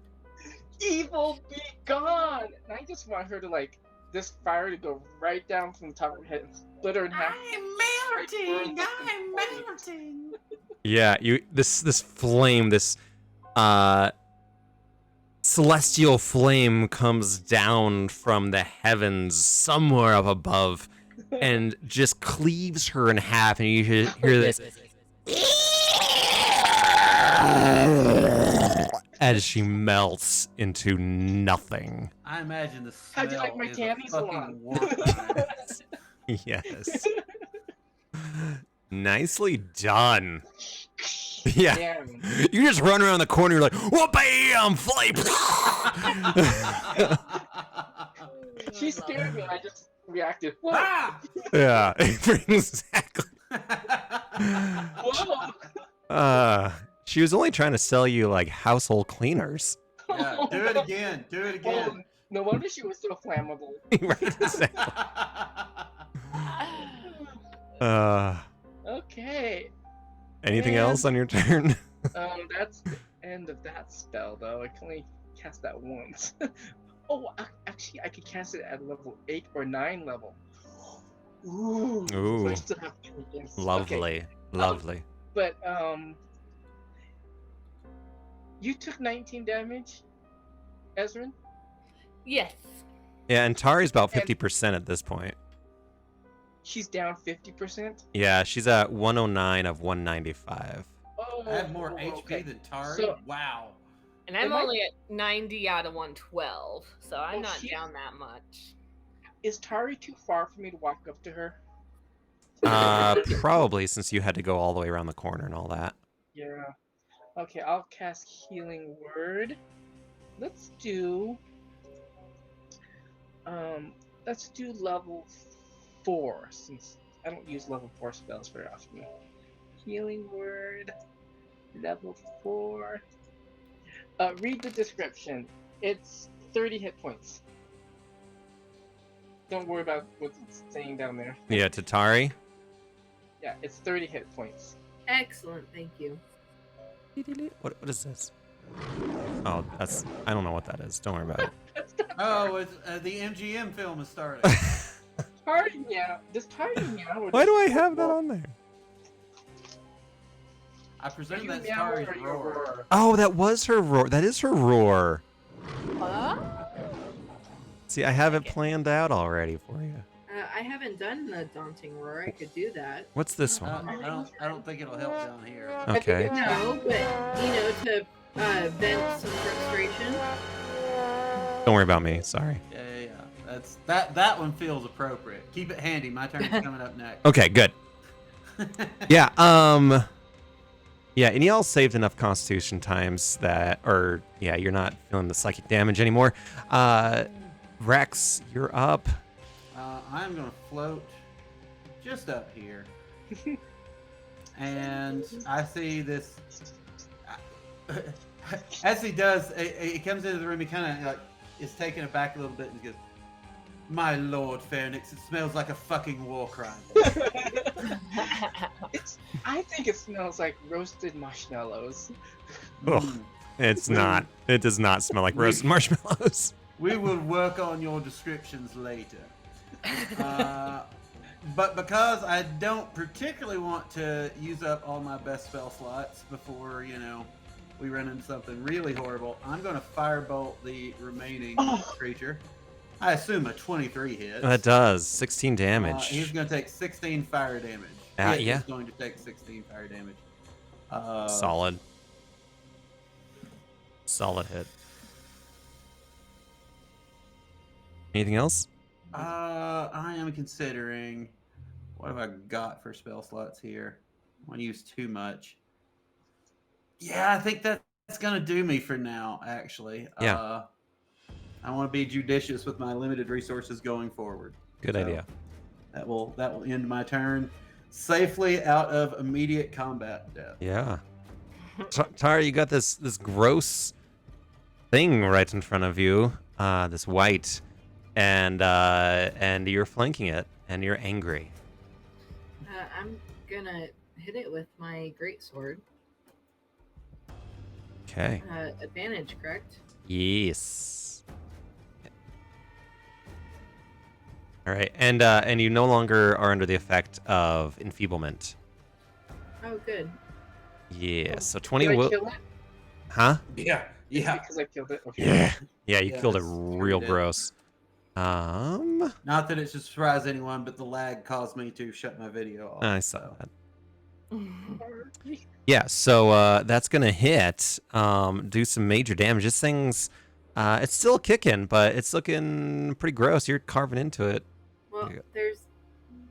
Evil be gone! And I just want her to this fire to go right down from the top of her head and split her in half. I'm melting. Yeah, this flame, this celestial flame comes down from the heavens somewhere up above and just cleaves her in half, and you hear this as she melts into nothing. I imagine the smell How'd you like my is candy a salon? fucking war. Yes. Nicely done. Yeah. Damn. You just run around the corner, you're like, whoa, bam, flame. She scared me. I just reacted. Whoa! Ah! Yeah, exactly. Whoa! She was only trying to sell you household cleaners. Yeah, do it again. Do it Oh, again. no wonder she was so flammable. Right, exactly. Okay. Anything Man. else on your turn? That's the end of that spell, though. I can only cast that once. Oh, actually, I could cast it at level 8 or 9 level. Ooh. Ooh. So I still have ingredients. Lovely, Okay. lovely. But you took 19 damage, Ezrin. Yes. Yeah, and Tari's about And- 50% at this point. She's down 50%. Yeah, she's at 109 of 195. Oh, I have more okay. HP than Tari. So- Wow. And I'm Am I- only at 90 out of 112, so I'm Oh, not she's- down that much. Is Tari too far for me to walk up to her? Probably, since you had to go all the way around the corner and all that. Yeah. Okay, I'll cast Healing Word. Let's do level 4, since I don't use level 4 spells very often. Healing Word, level 4. Read the description. It's 30 hit points. Don't worry about what's saying down there. Yeah, to Tari. Yeah, it's 30 hit points. Excellent, thank you. What is this? Oh, I don't know what that is. Don't worry about it. Oh, it's, the MGM film is starting. Tari meow. Does Tari meow? Why do I have that on there? I presume You that's meow Tari's or you roar. roar? Oh, that was her roar. That is her roar. Huh? See, I have it Okay. planned out already for you. I haven't done the daunting roar. I could do that. What's this one? I don't think it'll help down here. Okay. No, but to vent some frustration. Don't worry about me. Sorry. Yeah. That one feels appropriate. Keep it handy. My turn's coming up next. Okay, good. Yeah. Yeah, and y'all saved enough Constitution times that, or yeah, you're not feeling the psychic damage anymore. Rex, you're up. I'm gonna float just up here, and I see this. As he does, he comes into the room. He kind of like is taken aback a little bit and goes, "My lord, Pharonix, it smells like a fucking war crime." I think it smells like roasted marshmallows. Ugh. Mm. It's not. It does not smell like roasted marshmallows. We will work on your descriptions later. But because I don't particularly want to use up all my best spell slots before, we run into something really horrible, I'm going to firebolt the remaining creature. I assume a 23 hits. That does 16 damage. He's going to take 16 fire damage. Yeah. He's going to take 16 fire damage. Solid. Solid hit. Anything else? I am considering, what have I got for spell slots here? I want to use too much. Yeah, I think that's gonna do me for now. Actually, Yeah. I want to be judicious with my limited resources going forward. Good So, idea. That will end my turn safely out of immediate combat death. Yeah. Tara, you got this gross thing right in front of you. This white, and you're flanking it, and you're angry. I'm gonna hit it with my greatsword. Okay. Advantage, correct? Yes. All right, and you no longer are under the effect of enfeeblement. Oh, good. Yeah. So Did 20 I will. kill it? Huh? Yeah. Because I killed it. Okay. Yeah. Yeah, you Yeah, killed it that's real good. gross. Not that it should surprise anyone, but the lag caused me to shut my video off. I saw so. that. Yeah, so that's gonna hit. Do some major damage. This thing's it's still kicking, but it's looking pretty gross. You're carving into it. Well, Yeah.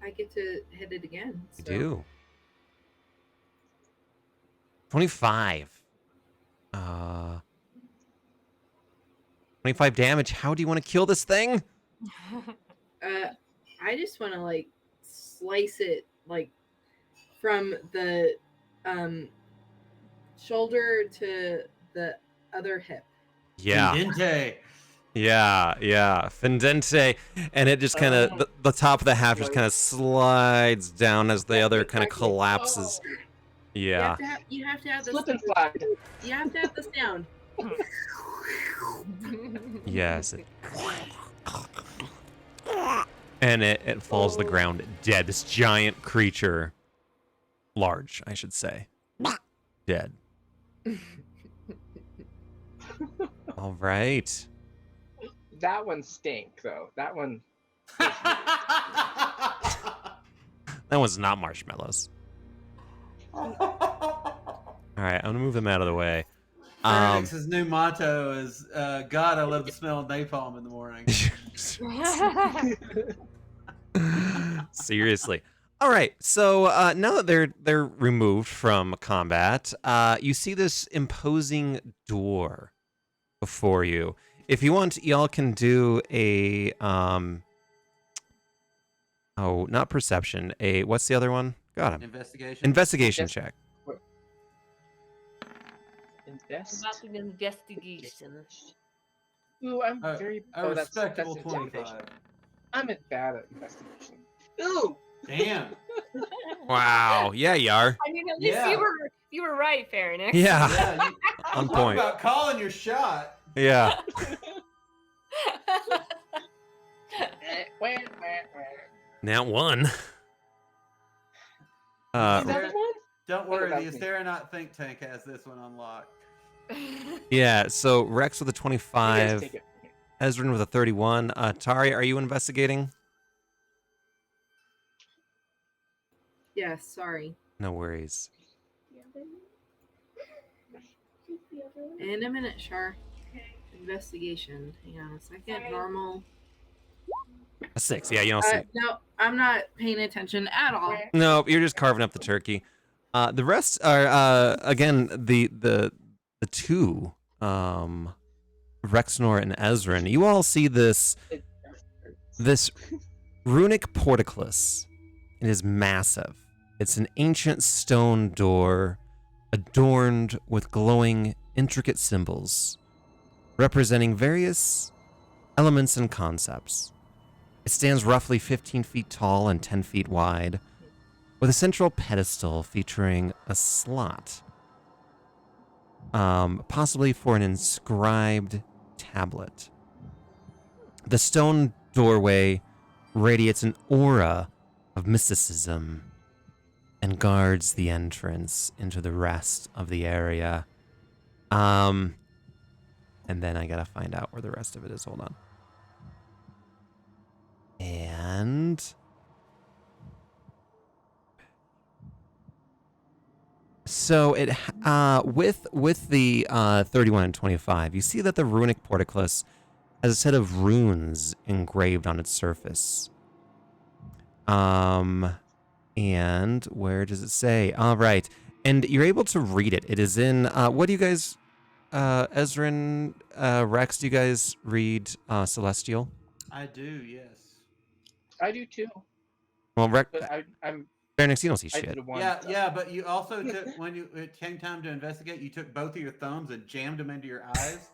I get to hit it again. You So. do. 25. 25 damage. How do you want to kill this thing? I just want to slice it from the shoulder to the other hip. Yeah. Indente. Yeah. Fendente. And it just kind of, the top of the half just kind of slides down as the other kind of collapses. Yeah. You have to have the Slip and slide. You have to have the sound. Yes. And it falls to the ground dead. This giant creature, large, I should say, dead. All right. That one stank, though. That one. That one's not marshmallows. All right, I'm gonna move them out of the way. Phoenix's new motto is, God, I love the smell of napalm in the morning. Seriously. All right. So now that they're removed from combat, you see this imposing door before you. If you want, y'all can do a not perception. What's the other one? Got him. Investigation. Investigation Yes. check. Invest. About an investigation. Ooh, I'm A- very. A that's respectable intimidation. 25. I'm bad at investigation. Ooh. Damn. Wow. Yeah, you are. I mean, at least Yeah. you were right, Pharonix. Yeah. Yeah, you, On talk point. about calling your shot. Yeah. Now one. Another one? Don't What worry, about the me? Asteronaut think tank has this one unlocked. Yeah. So Rex with a You guys 25. take it. Ezrin with a 31. Tari, are you investigating? Yes, sorry. No worries. In a minute, Char. Investigation. Hang on a second. Normal. A 6. Yeah, you don't see. No, I'm not paying attention at all. No, you're just carving up the turkey. The rest are again the two Rexnor and Ezrin. You all see this runic portcullis. It is massive. It's an ancient stone door adorned with glowing, intricate symbols representing various elements and concepts. It stands roughly 15 feet tall and 10 feet wide, with a central pedestal featuring a slot, possibly for an inscribed tablet. The stone doorway radiates an aura of mysticism and guards the entrance into the rest of the area. And then I gotta find out where the rest of it is. Hold on. And so it with the 31 and 25, you see that the runic portcullis has a set of runes engraved on its surface. And where does it say? All right, and you're able to read it. It is in what do you guys, Ezrin, Rex? Do you guys read Celestial? I do, yes. I do too. Well, Rex, But I'm Fairnix, you don't see I shit. did one. Yeah, but you also took when it came time to investigate, you took both of your thumbs and jammed them into your eyes.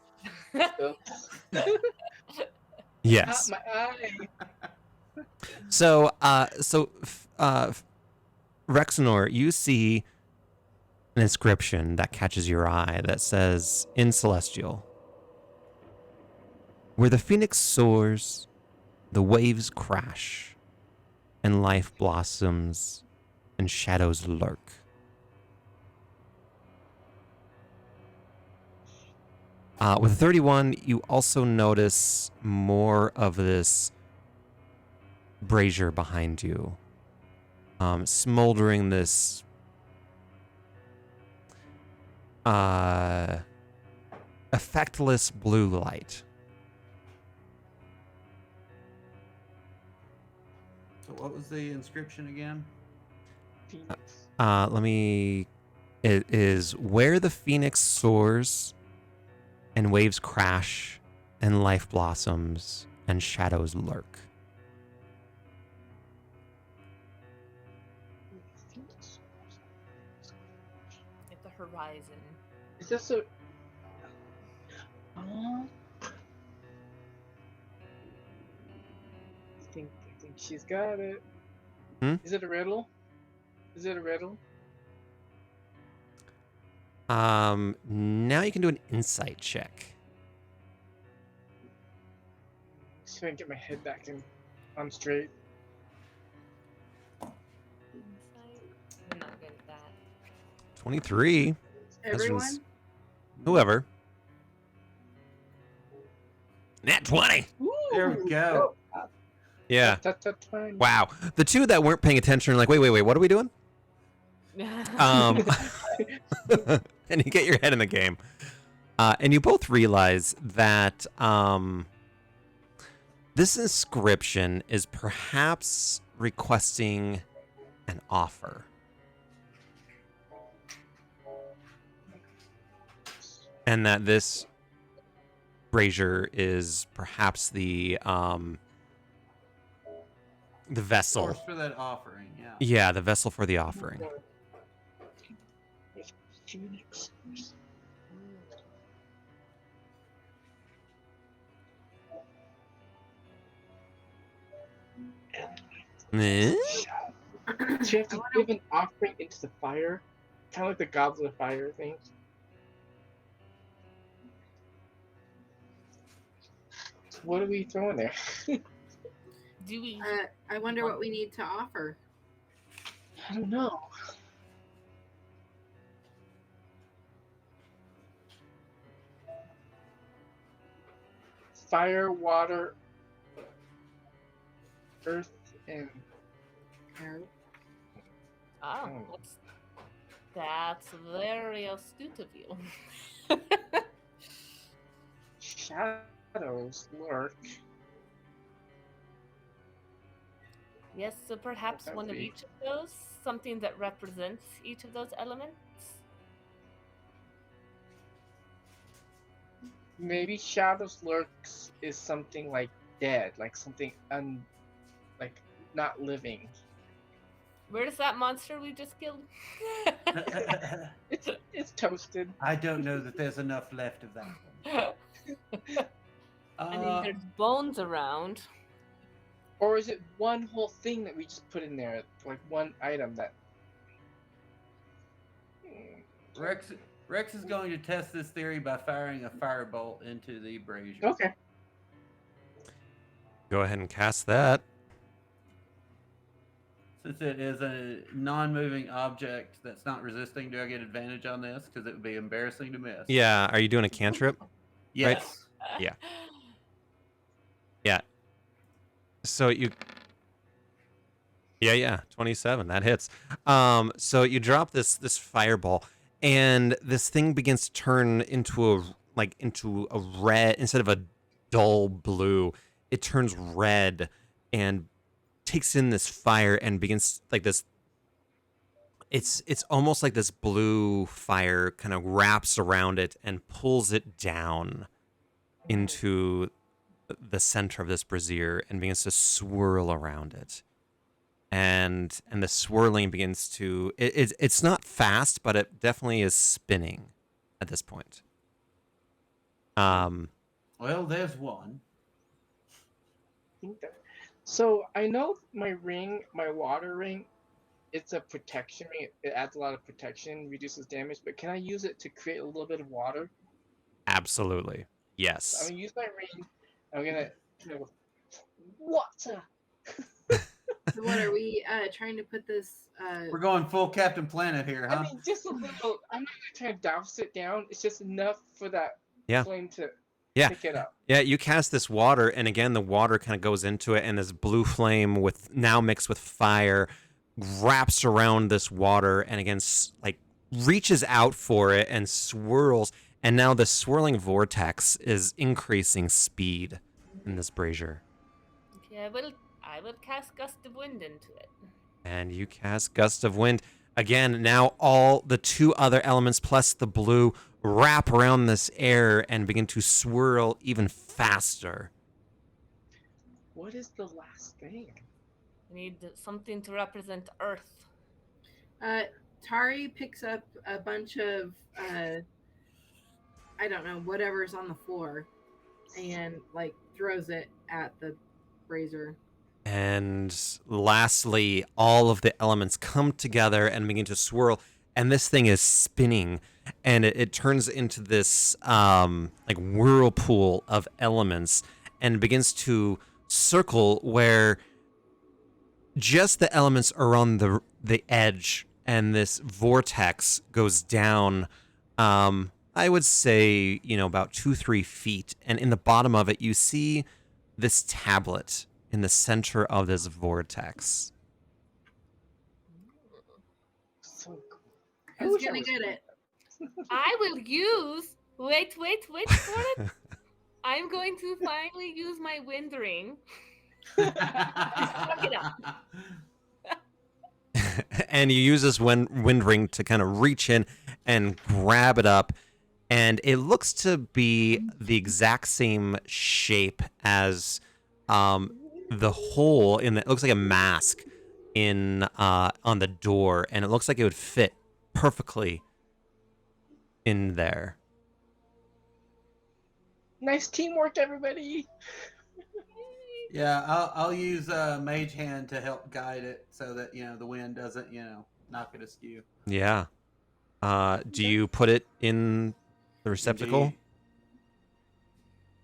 Yes. Not my eye. So, Rexnor, you see an inscription that catches your eye that says, in Celestial, where the phoenix soars, the waves crash, and life blossoms, and shadows lurk. With 31, you also notice more of this brazier behind you, smoldering this effectless blue light. So what was the inscription again? Phoenix. It is where the phoenix soars and waves crash and life blossoms and shadows lurk. At the horizon. Is this a? I think she's got it. Hmm? Is it a riddle? Is it a riddle? Now you can do an insight check. Just trying to get my head back on straight. Insight. I'm not good at that. 23. Everyone? Whoever. Nat 20. There we go. Yeah. That's fine. Wow. The two that weren't paying attention are like, wait, what are we doing? And you get your head in the game. And you both realize that this inscription is perhaps requesting an offer. And that this brazier is perhaps the vessel. Source for that offering, yeah. Yeah, the vessel for the offering. Phoenix. Eh? So you have to give an offering into the fire, kind of like the goblet of fire thing. So what are we throwing there? Do we? I wonder what we need to offer. I don't know. fire, water, earth, and Arrow. Oh, Oh. that's very astute of you. shadows lurk. Yes, so perhaps that one of be? each of those, something that represents each of those elements. Maybe shadows lurks is something like dead, like something like not living. Where's that monster we just killed? It's toasted. I don't know that there's enough left of that one. I mean, there's bones around. Or is it one whole thing that we just put in there, like one item that? Rex is going to test this theory by firing a firebolt into the brazier. Okay. Go ahead and cast that. Since it is a non-moving object that's not resisting, do I get advantage on this? Because it would be embarrassing to miss. Yeah, are you doing a cantrip? Yes. Yeah. Yeah. So you... Yeah, 27. That hits. So you drop this fireball, and this thing begins to turn into a red instead of a dull blue. It turns red and takes in this fire and begins like this. It's almost like this blue fire kind of wraps around it and pulls it down into the center of this brazier and begins to swirl around it. And the swirling begins to it's not fast, but it definitely is spinning at this point. Well, there's one. So I know my water ring, it's a protection ring. It adds a lot of protection, reduces damage. But can I use it to create a little bit of water? Absolutely, yes. So I'm gonna use my ring. I'm gonna go, water. So what are we trying to put this? We're going full Captain Planet here, huh? I mean, just a little. I'm not gonna try to douse it down. It's just enough for that flame to pick it up. Yeah, you cast this water, and again, the water kind of goes into it, and this blue flame with now mixed with fire wraps around this water, and again, like reaches out for it and swirls, and now the swirling vortex is increasing speed in this brazier. Okay, I will cast Gust of Wind into it. And you cast Gust of Wind. Again, now all the two other elements plus the blue wrap around this air and begin to swirl even faster. What is the last thing? I need something to represent Earth. Tari picks up a bunch of, I don't know, whatever's on the floor and, like, throws it at the brazier. And lastly, all of the elements come together and begin to swirl, and this thing is spinning, and it turns into this like whirlpool of elements and begins to circle where just the elements are on the edge, and this vortex goes down, I would say, about 2-3 feet, and in the bottom of it, you see this tablet in the center of this vortex. So cool. Who's gonna get it? I will use. Wait for it. I'm going to finally use my wind ring. Suck it up. And you use this wind ring to kind of reach in and grab it up, and it looks to be the exact same shape as the hole in it looks like a mask in on the door, and it looks like it would fit perfectly in there. Nice teamwork, everybody. Yeah, I'll use Mage Hand to help guide it so that the wind doesn't knock it askew. Yeah. Do you put it in the receptacle? Indeed.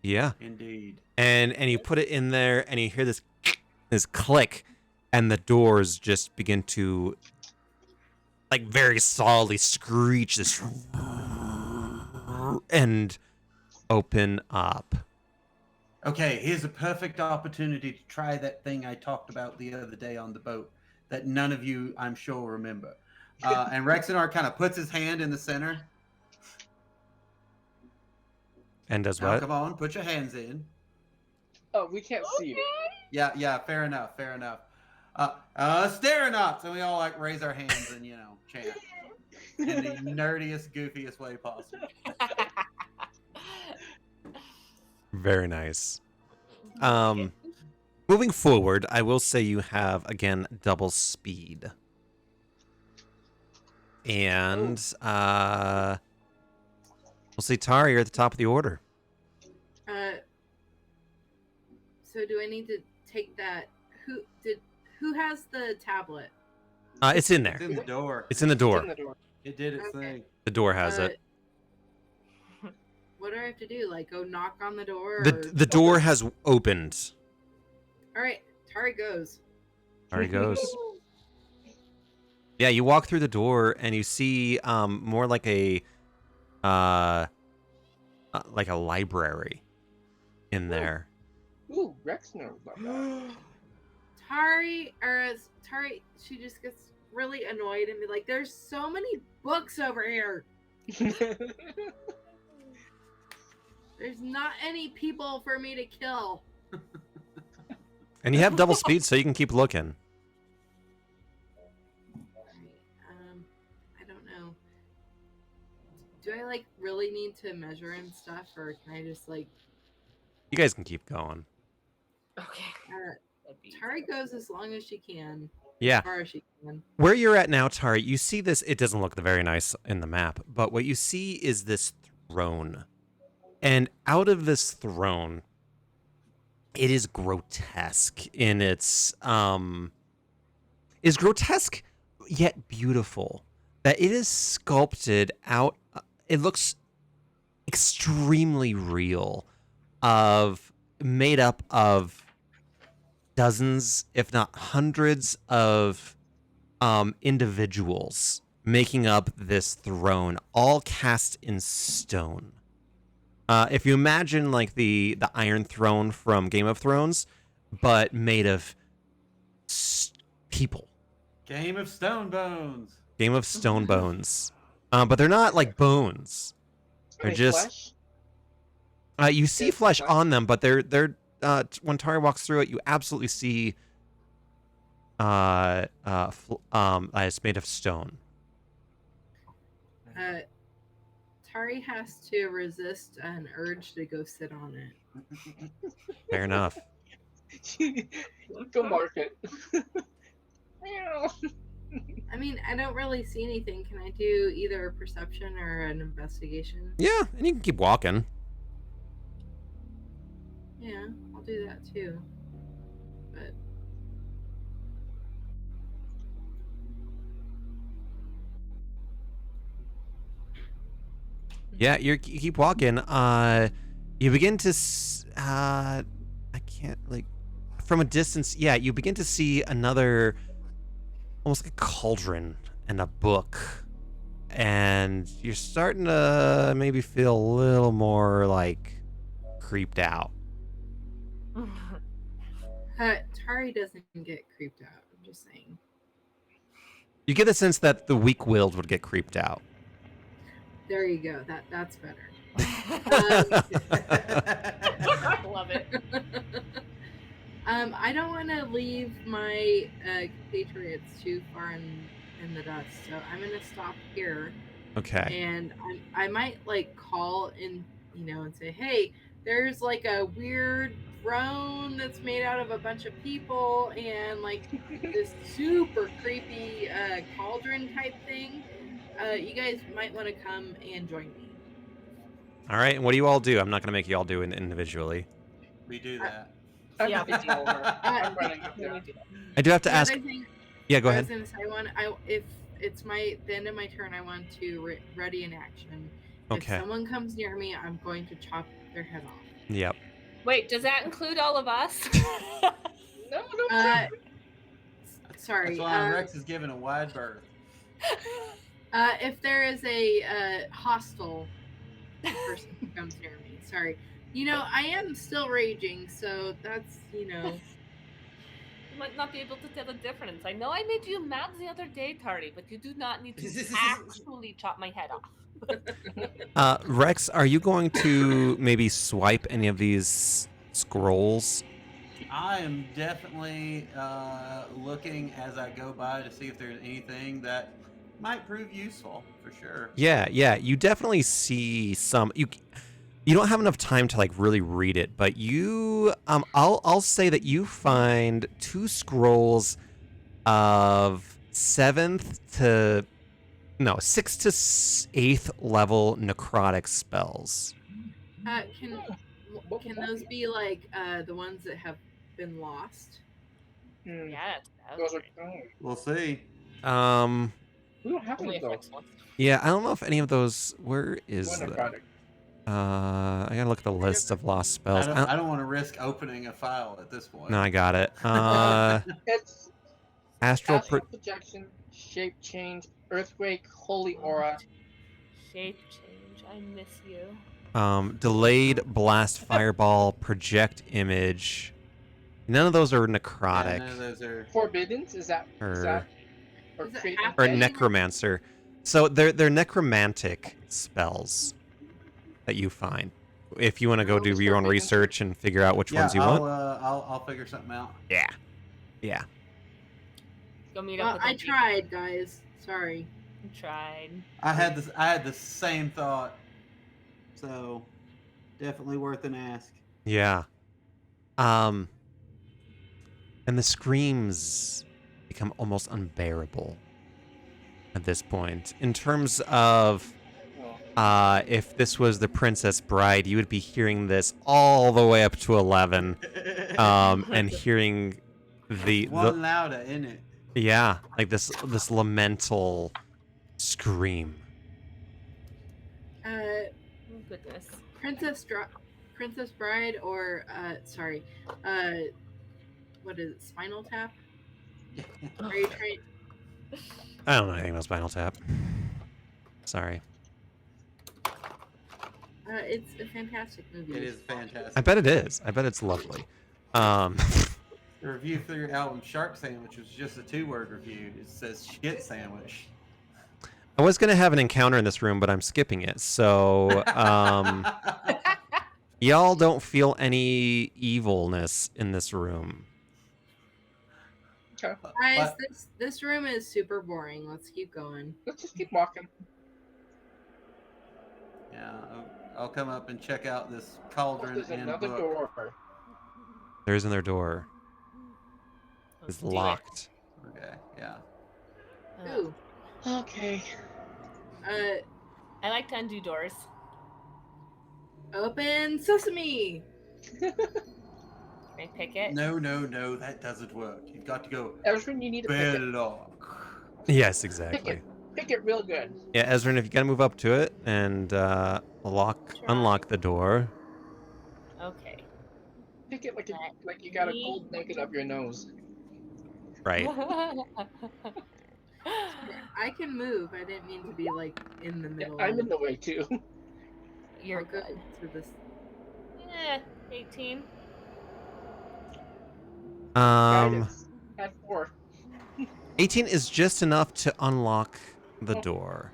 Yeah. Indeed. And you put it in there, and you hear this click, and the doors just begin to like very solidly screech this and open up. Okay, here's a perfect opportunity to try that thing I talked about the other day on the boat that none of you, I'm sure, remember. And Rexinar kind of puts his hand in the center. And does Now, what? come on, put your hands in. Oh, we can't see you. Yeah, fair enough. Steronauts! And we all like raise our hands and, chant in the nerdiest, goofiest way possible. Very nice. Moving forward, I will say you have, again, double speed. And we'll say, Tari, you're at the top of the order. So do I need to take that? Who has the tablet? It's in there. It's in the door. It's in the door. It's in the door. It did its Okay. thing. The door has it. What do I have to do? Like go knock on the door? The door has opened. All right, Tari goes. There he goes. Yeah, you walk through the door and you see more like a library in there. Ooh, Rex knows about that. Tari, she just gets really annoyed and be like, "There's so many books over here. There's not any people for me to kill." And you have double speed, so you can keep looking. I don't know. Do I like really need to measure and stuff, or can I just like? You guys can keep going. Okay. Tari goes as long as she can. Yeah. As far as she can. Where you're at now, Tari, you see this. It doesn't look very nice in the map, but what you see is this throne. And out of this throne, it is grotesque in its is grotesque yet beautiful. That it is sculpted out. It looks extremely real, made up of dozens, if not hundreds, of individuals making up this throne, all cast in stone. If you imagine like the Iron Throne from Game of Thrones, but made of people. Game of Stone Bones. Game of Stone Bones. But they're not like bones. They're Any just. flesh? You see There's flesh flesh? on them, but they're when Tari walks through it, you absolutely see. It's made of stone. Tari has to resist an urge to go sit on it. Fair enough. Go mark it. Meow. I mean, I don't really see anything. Can I do either a perception or an investigation? Yeah, and you can keep walking. Yeah, I'll do that too. But Yeah, you keep walking. You begin to. I can't like. From a distance, yeah, you begin to see another, almost like a cauldron and a book, and you're starting to maybe feel a little more like creeped out. Tari doesn't get creeped out. I'm just saying. You get the sense that the weak-willed would get creeped out. There you go. That's better. I love it. I don't want to leave my compatriots too far in the dust, so I'm gonna stop here. Okay. And I might like call in, and say, "Hey, there's like a weird throne that's made out of a bunch of people and like this super creepy cauldron type thing. You guys might want to come and join me." All right. And what do you all do? I'm not going to make you all do it individually. We do that. I'm Yeah. running over. I'm running up there. I do have to The ask. other thing Yeah, go I ahead. was gonna say, if it's the end of my turn, I want to ready an action. Okay. If someone comes near me, I'm going to chop their head off. Yep. Wait, does that include all of us? No, no. Sorry. That's why Rex is given a wide berth. If there is a hostile person who comes near me, sorry. You know, I am still raging, so that's, You might not be able to tell the difference. I know I made you mad the other day, Tardy, but you do not need to actually chop my head off. Rex, are you going to maybe swipe any of these scrolls? I am definitely looking as I go by to see if there's anything that might prove useful for sure. Yeah, you definitely see some. You don't have enough time to like really read it, but you I'll say that you find 2 scrolls of 6th to 8th level necrotic spells. Can those be like the ones that have been lost? Yeah, Those are cool. We'll see. We don't have any of those. Yeah, I don't know if any of those. Where is One that? product. I gotta look at the list of lost spells. I don't want to risk opening a file at this point. No, I got it. It's Astral projection, shape change, earthquake, holy aura. Shape change. I miss you. Delayed blast, fireball, project image. None of those are necrotic. Yeah, none of those are. Forbiddance is that? Or Create have or to be necromancer. So they're necromantic spells that you find. If you want to go do your own research and figure out which ones you want. I'll figure something out. Yeah. Go meet up with I them. tried, guys. Sorry. You tried. I had the same thought. So definitely worth an ask. Yeah. And the screams become almost unbearable at this point. In terms of if this was the Princess Bride, you would be hearing this all the way up to 11, and hearing the louder, isn't it? Yeah, like this lamental scream. Oh, goodness. Princess Bride, or sorry, what is it? Spinal Tap? Are you trying? I don't know anything about Spinal Tap. Sorry. It's a fantastic movie. It is fantastic. I bet it is. I bet it's lovely. The review for your album Shark Sandwich was just a 2-word review. It says shit sandwich. I was gonna have an encounter in this room, but I'm skipping it. So, y'all don't feel any evilness in this room. Okay. Guys, this room is super boring. Let's keep going. Let's just keep walking. Yeah, I'll come up and check out this cauldron There's and another book. door. There is another door. It's Let's do it. locked. Okay, yeah. Ooh. Okay. I like to undo doors. Open sesame. Can I pick it? No, that doesn't work. You've got to go Ezrin, you need to pick it. lock. Yes, exactly. Pick it real good. Yeah, Ezrin, if you gotta move up to it and unlock the door. Okay. Pick it like you got a gold nugget up your nose. Right. I can move. I didn't mean to be like in the middle. I'm in the way too. You're I'll go good. to this. 18. Guidance at 4. 18 is just enough to unlock the door.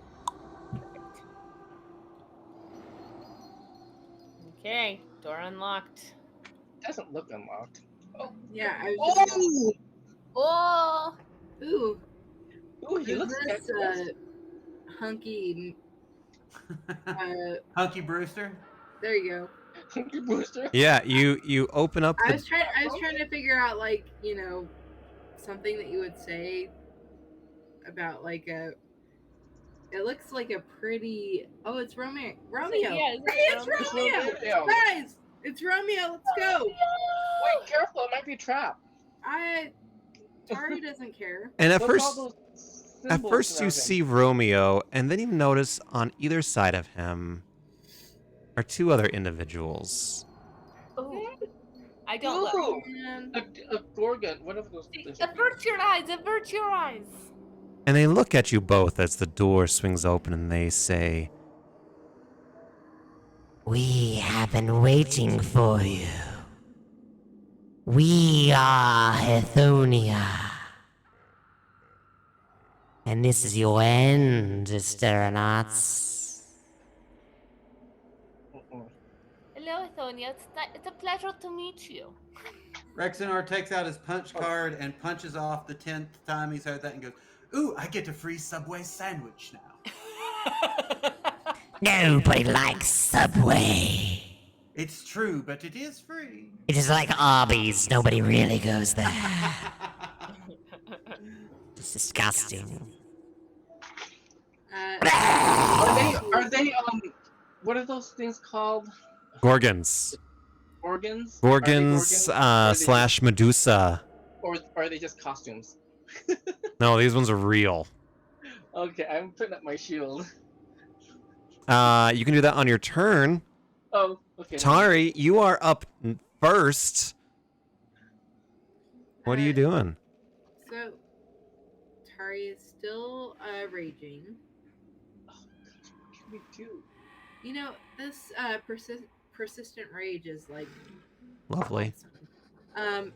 Okay, door unlocked. Doesn't look unlocked. Yeah, I was just. Oh! Ooh. Ooh, he Who's looks this hunky? Hunky Brewster? There you go. Hunky Booster. Yeah, you open up I the was trying to figure out like something that you would say about like a. It looks like a pretty. Oh, it's Romeo. Romeo. Yeah, It's Romeo. Guys, it's Romeo. Let's go. Wait, careful! It might be a trap. Tari doesn't care. and at Look first all those At symbols first you around him. see Romeo, and then you notice on either side of him are 2 other individuals. Ooh. I don't look. Ooh, Man. a Gorgon. What are those? Avert your eyes! Avert your eyes! And they look at you both as the door swings open and they say, We have been waiting for you. We are Hithonia. And this is your end, Steranats. Hello, Athonia. It's a pleasure to meet you. Rexenar takes out his punch card and punches off the 10th time he's heard that and goes, "Ooh, I get a free Subway sandwich now." Nobody likes Subway. It's true, but it is free. It is like Arby's. Nobody really goes there. It's disgusting. Are they what are those things called? Gorgons. Organs? Gorgons slash Medusa. Or are they just costumes? No, these ones are real. Okay, I'm putting up my shield. You can do that on your turn. Oh, okay. Tari, you are up first. What are you doing? So, Tari is still raging. Me too. You know, this persistent rage is like Lovely. awesome.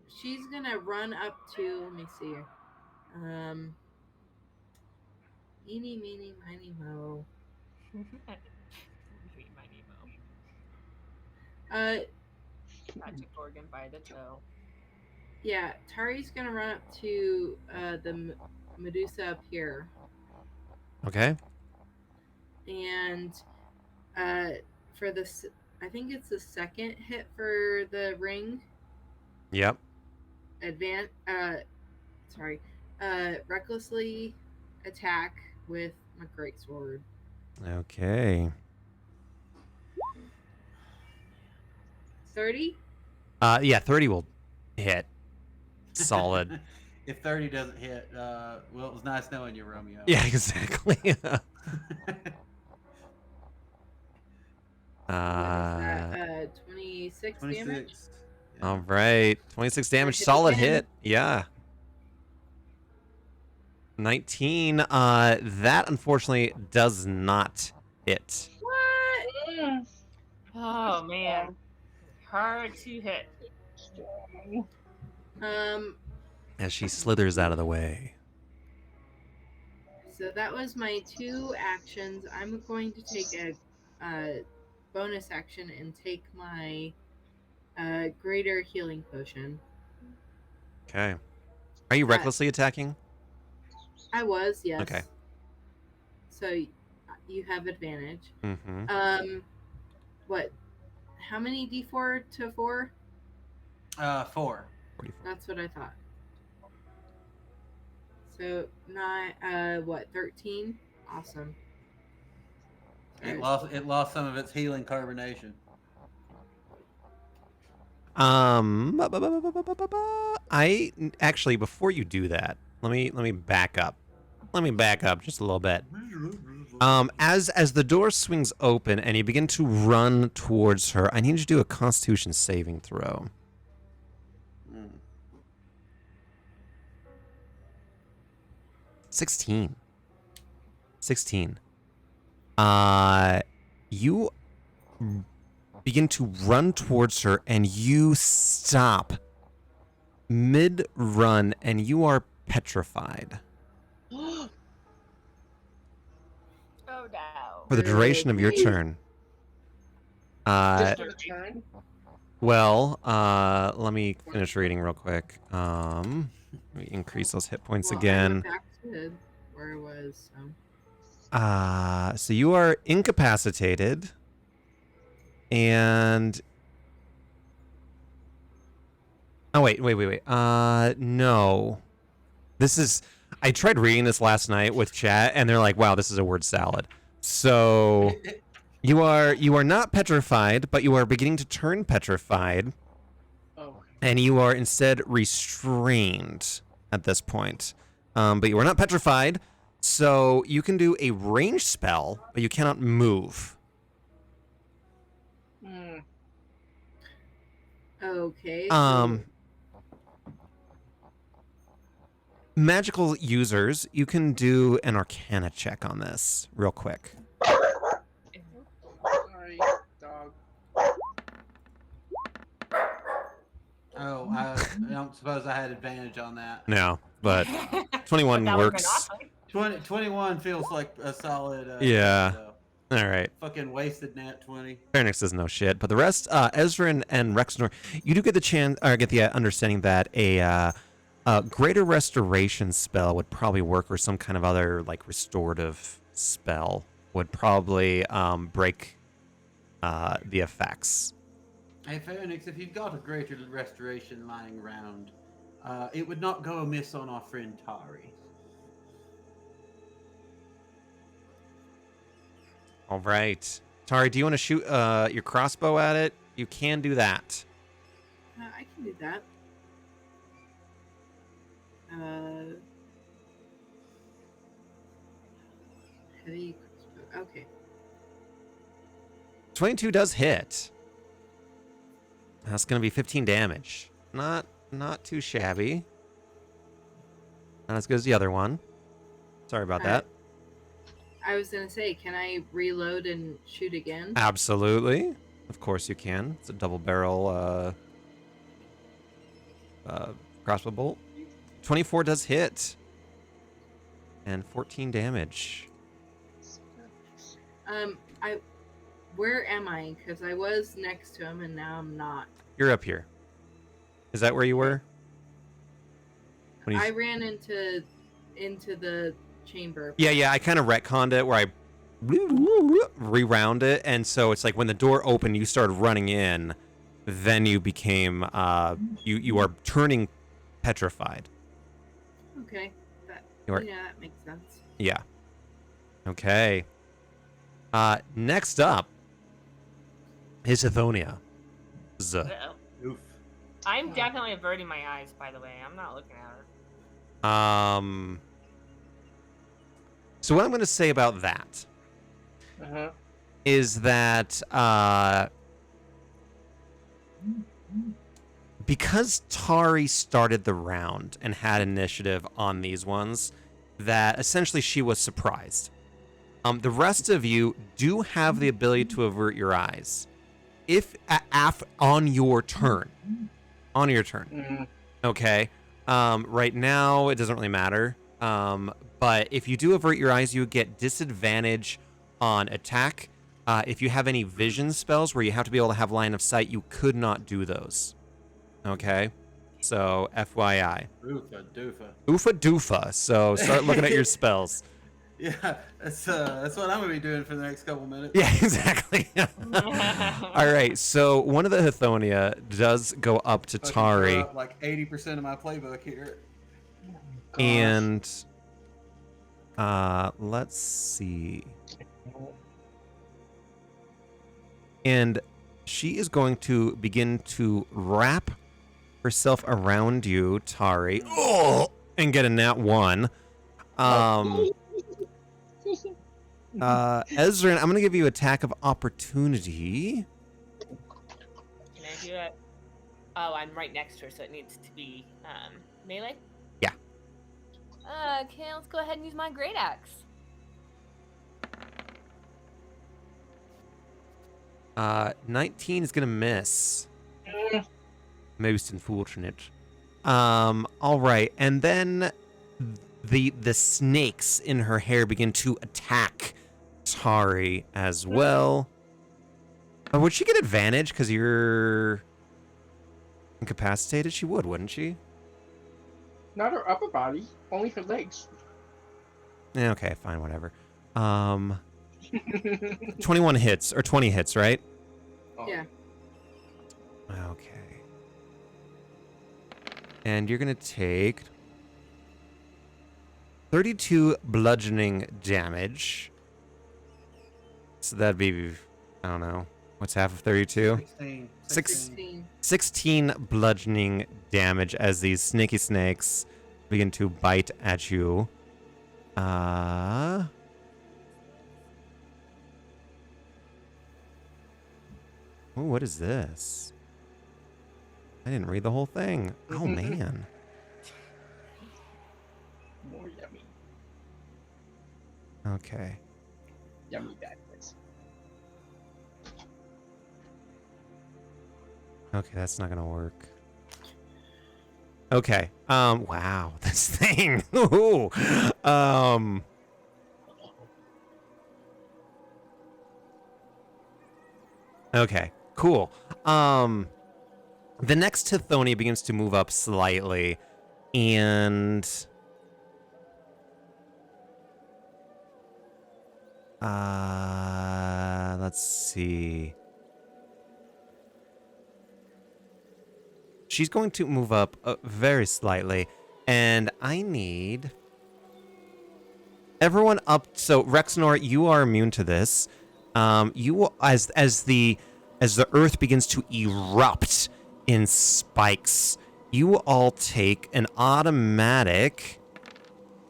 She's gonna run up to. Let me see. Eeny, meeny, miny, mo. Magic organ by the toe. Yeah, Tari's gonna run up to the Medusa up here, Okay. and for this, I think it's the second hit for the ring. Yep. Recklessly attack with my greatsword. Okay. 30. Yeah, 30 will hit. Solid. If 30 doesn't hit, well, it was nice knowing you, Romeo. Yeah, exactly. What is that? 26 damage. 26. Yeah. All right. 26 damage. Hit Solid again. hit. Yeah. 19. That unfortunately does not hit. What? Oh man, hard to hit. As she slithers out of the way. So that was my 2 actions. I'm going to take a bonus action and take my greater healing potion. Okay. Are you recklessly attacking? I was, yes. Okay. So you have advantage. Mm-hmm. What? How many D4 to 4? 4. That's what I thought. So 13? Awesome. It lost some of its healing carbonation. I actually, before you do that, let me back up. Let me back up just a little bit. As the door swings open and you begin to run towards her, I need you to do a Constitution saving throw. 16. You begin to run towards her and you stop mid-run and you are petrified Oh no. for the duration of your turn. Just for the turn? Well, let me finish reading real quick. Let me increase those hit points Well, I again. went back to where I was. So you are incapacitated, and oh wait. No, this is. I tried reading this last night with chat, and they're like, "Wow, this is a word salad." So you are not petrified, but you are beginning to turn petrified, Oh. and you are instead restrained at this point. But you are not petrified. So you can do a range spell, but you cannot move. Okay. Magical users, you can do an Arcana check on this real quick. Sorry, don't suppose I had advantage on that. No, but 21 That would've been works. awesome. 21 feels like a solid. Yeah. So. All right. Fucking wasted nat 20. Fairnix doesn't know shit, but the rest, Ezra and Rexnor, you do get the chance, or get the understanding that a greater restoration spell would probably work, or some kind of other like restorative spell would probably break the effects. Hey, Phoenix, if you've got a greater restoration lying around, it would not go amiss on our friend Tari. All right, Tari, do you want to shoot your crossbow at it? You can do that. I can do that. Heavy crossbow. Okay. 22 does hit. That's going to be 15 damage. Not too shabby. Not as good as the other one. Sorry about that. I was gonna say, can I reload and shoot again? Absolutely. Of course you can. It's a double barrel crossbow bolt. 24 does hit. And 14 damage. Where am I? Because I was next to him and now I'm not. You're up here. Is that where you were? I ran into the chamber. Yeah, I kind of retconned it where I rewound it, and so it's like when the door opened, you started running in, then you became you are turning petrified. Okay. That makes sense. Yeah. Okay. Next up is Ithonia. Uh-oh. Oof. I'm definitely averting my eyes, by the way. I'm not looking at her. So what I'm going to say about that is that because Tari started the round and had initiative on these ones, that essentially she was surprised. The rest of you do have the ability to avert your eyes if on your turn. On your turn. Okay. Right now, it doesn't really matter. But if you do avert your eyes, you get disadvantage on attack. If you have any vision spells where you have to be able to have line of sight, you could not do those. Okay? So, FYI. Oofa doofa. Oofa doofa. So, start looking at your spells. Yeah, that's what I'm gonna be doing for the next couple minutes. Yeah, exactly. All right, so one of the Hithonia does go up to Fucking Tari. throw up like 80% of my playbook here. And let's see. And she is going to begin to wrap herself around you, Tari, and get a nat 1. Ezra, I'm going to give you attack of opportunity. Can I do it? Oh, I'm right next to her, so it needs to be melee? Yeah. Okay, let's go ahead and use my great axe. 19 is going to miss. Most unfortunate. All right, and then the snakes in her hair begin to attack Tari as well. Would she get advantage because you're incapacitated? She would, wouldn't she? Not her upper body, only her legs. Yeah, okay, fine, whatever. 21 hits, or 20 hits, right? Yeah. Okay. And you're going to take 32 bludgeoning damage. So that'd be, I don't know, what's half of 32? 16. 16 bludgeoning damage as these snaky snakes begin to bite at you. Oh, what is this? I didn't read the whole thing. Oh, man. More yummy. Okay. Yummy badness. Okay, that's not going to work. Okay. Wow, this thing. Ooh. Okay. Cool. The next Tithonia begins to move up slightly, and let's see. She's going to move up very slightly, and I need everyone up. So Rexnor, you are immune to this. You will, as the earth begins to erupt in spikes, you will all take an automatic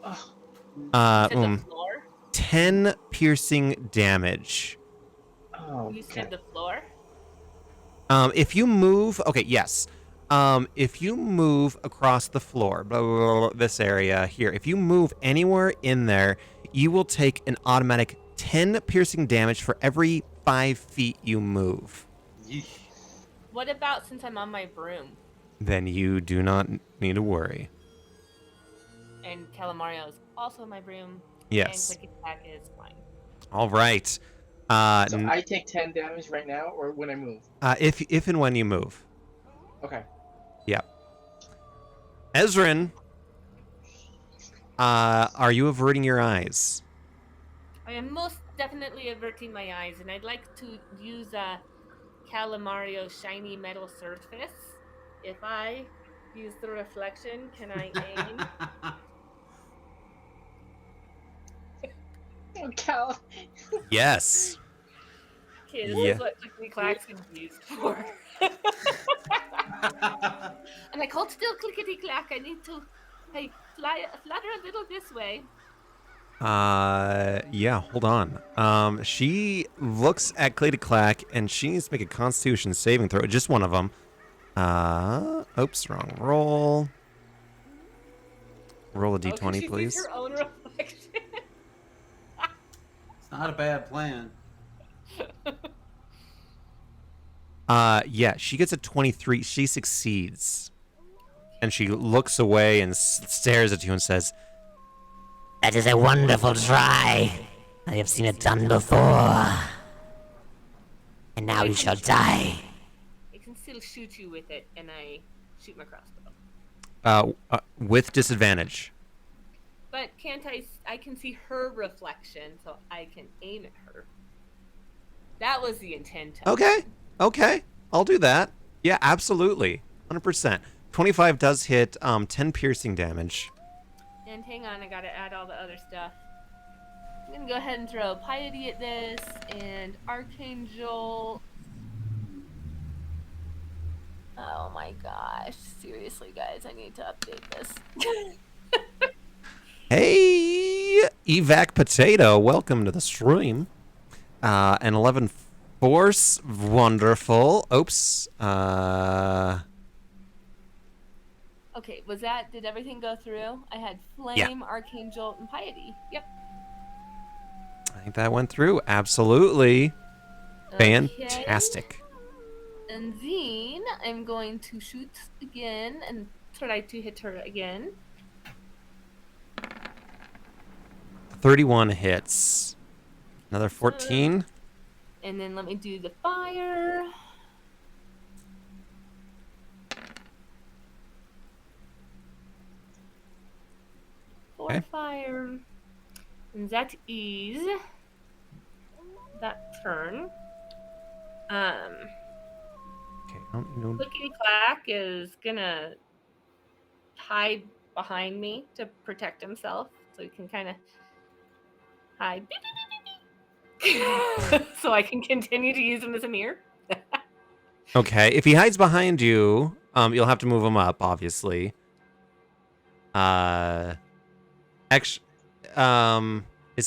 Oh, You said the floor? 10 piercing damage. oh You said God. the floor? If you move, okay, yes. If you move across the floor, blah, blah, blah, blah, this area here, if you move anywhere in there, you will take an automatic 10 piercing damage for every 5 feet you move. Yeesh. What about since I'm on my broom Then you do not need to worry. and Calamario is also on my broom Yes. and Clicky Clack is flying? All right. So I take 10 damage right now, or when I move? If and when you move. Okay. Yep. Ezrin, are you averting your eyes? I am most definitely averting my eyes, and I'd like to use Calamario's shiny metal surface. If I use the reflection, can I aim? Oh, Cal. Yes. Okay, this Yeah. is what Clickety Clack's confused for. And like, hold still, Clickety Clack. I need to, hey, flutter a little this way. Yeah, hold on. She looks at Clay Clack and she needs to make a constitution saving throw. Just one of them. Oops, wrong roll. Roll a Oh, can d20, she use please. her own reflection? It's not a bad plan. Yeah, she gets a 23. She succeeds. And she looks away and stares at you and says, That is a wonderful try. I have seen it done before. And now you shall die. I can still shoot you with it, and I shoot my crossbow. with disadvantage. But can't I can see her reflection, so I can aim at her. That was the intent. Okay. I'll do that. Yeah, absolutely. 100%. 25 does hit 10 piercing damage. And hang on, I gotta add all the other stuff. I'm gonna go ahead and throw Piety at this, and Archangel. Oh my gosh. Seriously, guys, I need to update this. Hey, Evac Potato, welcome to the stream. An 11 force, wonderful. Oops. Okay, did everything go through? I had Flame, Archangel, and Piety. Yep. I think that went through. Absolutely. Okay. Fantastic. And then I'm going to shoot again and try to hit her again. 31 hits. Another 14. And then let me do the fire. Okay. Fire. And that is that turn. Okay, I don't know. Clickety Clack is gonna hide behind me to protect himself, so he can kind of hide. So I can continue to use him as a mirror. Okay, if he hides behind you, you'll have to move him up, obviously. Is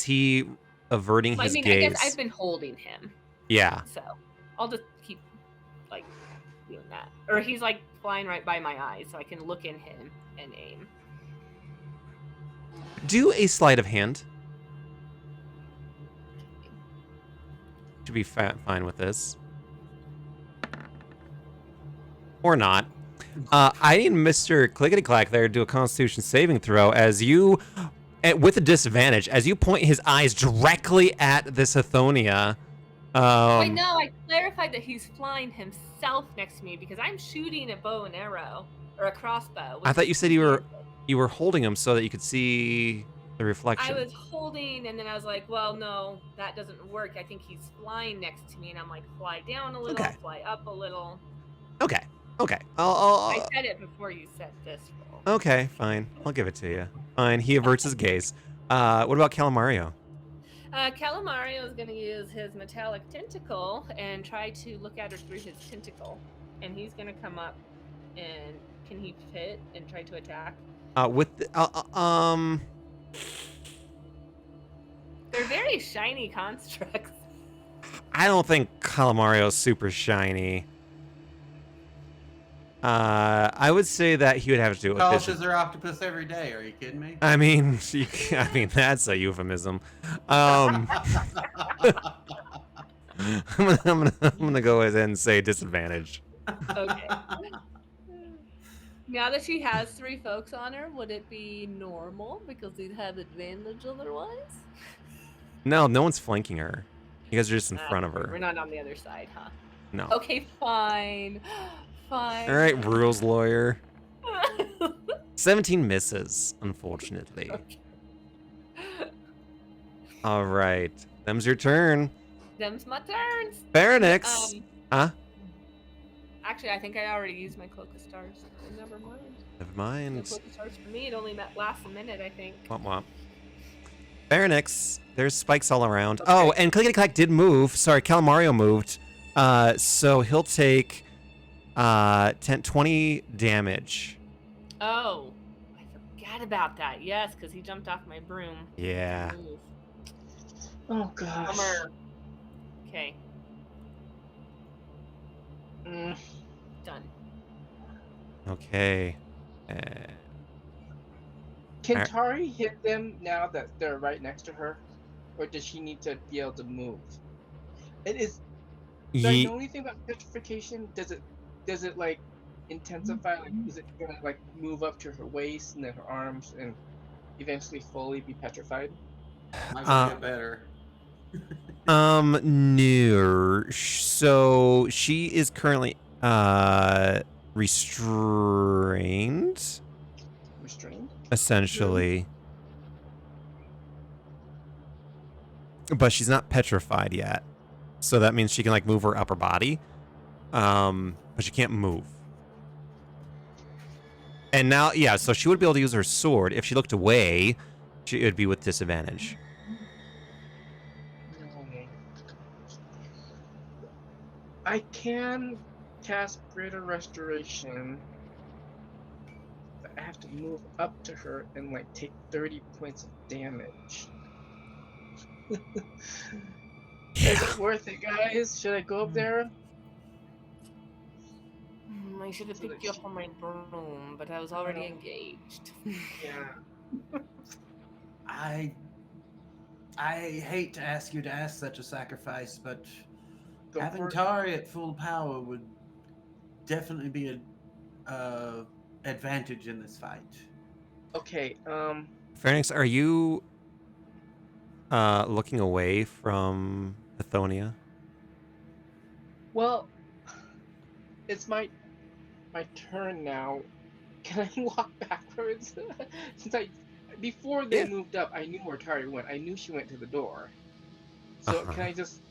he averting his I gaze? guess I've been holding him, Yeah. so I'll just keep like doing that. Or he's like flying right by my eyes, so I can look in him and aim. Do a sleight of hand. Should be fine with this. Or not. I need Mr. Clickety Clack there to do a Constitution saving throw as you, with a disadvantage, as you point his eyes directly at this Athonia. Wait, no, I clarified that he's flying himself next to me because I'm shooting a bow and arrow or a crossbow. I with thought you said disadvantage. you were holding him so that you could see the I reflection. was holding, and then I was like, well, no, that doesn't work. I think he's flying next to me, and I'm like, fly down a little, Okay. fly up a little. Okay. I said it before you said this roll. Okay, fine. I'll give it to you. Fine. He averts his gaze. What about Calamario? Calamario is going to use his metallic tentacle and try to look at her through his tentacle. And he's going to come up and can he fit and try to attack? They're very shiny constructs. I don't think Calamario's super shiny. I would say that he would have to do it with Polishes vision. their octopus every day. Are you kidding me? I mean, that's a euphemism. I'm gonna go ahead and say disadvantage. Okay. Now that she has 3 folks on her, would it be normal because he'd have advantage otherwise? No one's flanking her. You guys are just in front of her. We're not on the other side, huh? No. Okay, fine. Fine. All right, rules lawyer. 17 misses, unfortunately. Okay. All right, them's your turn. Them's my turns. Pharynx. Actually, I think I already used my Cloak of Stars. So never mind. Never No mind. Cloak of Stars for me. It only lasts a minute, I think. Womp womp. Pharynx. There's spikes all around. Okay. Oh, and Clickety Clack did move. Sorry, Calamario moved. So he'll take 20 damage. Oh, I forgot about that. Yes, because he jumped off my broom. Yeah. Ooh. Oh gosh. Bummer. Okay, Mm, done. Okay. Can Alright. Tari hit them now that they're right next to her, or does she need to be able to move? It is. Do I know anything about petrification? Does it like intensify? Like, is it gonna like move up to her waist and then her arms and eventually fully be petrified? Might get better. No. So she is currently restrained, Restrained? essentially. But she's not petrified yet. So that means she can like move her upper body. But she can't move. And now, yeah, so she would be able to use her sword. If she looked away, she would be with disadvantage. I can cast Greater Restoration, but I have to move up to her and like take 30 points of damage. Is it worth it, guys? Should I go up there? I should have picked you up on my broom, but I was already engaged. Yeah. I hate to ask you to ask such a sacrifice, but Go having for it. Tari at full power would definitely be a advantage in this fight. Okay, Pharynx, are you looking away from Athonia? well, it's my turn now. Can I walk backwards? Since before they Yeah. moved up, I knew where Tari went. I knew she went to the door. So Uh-huh. can I just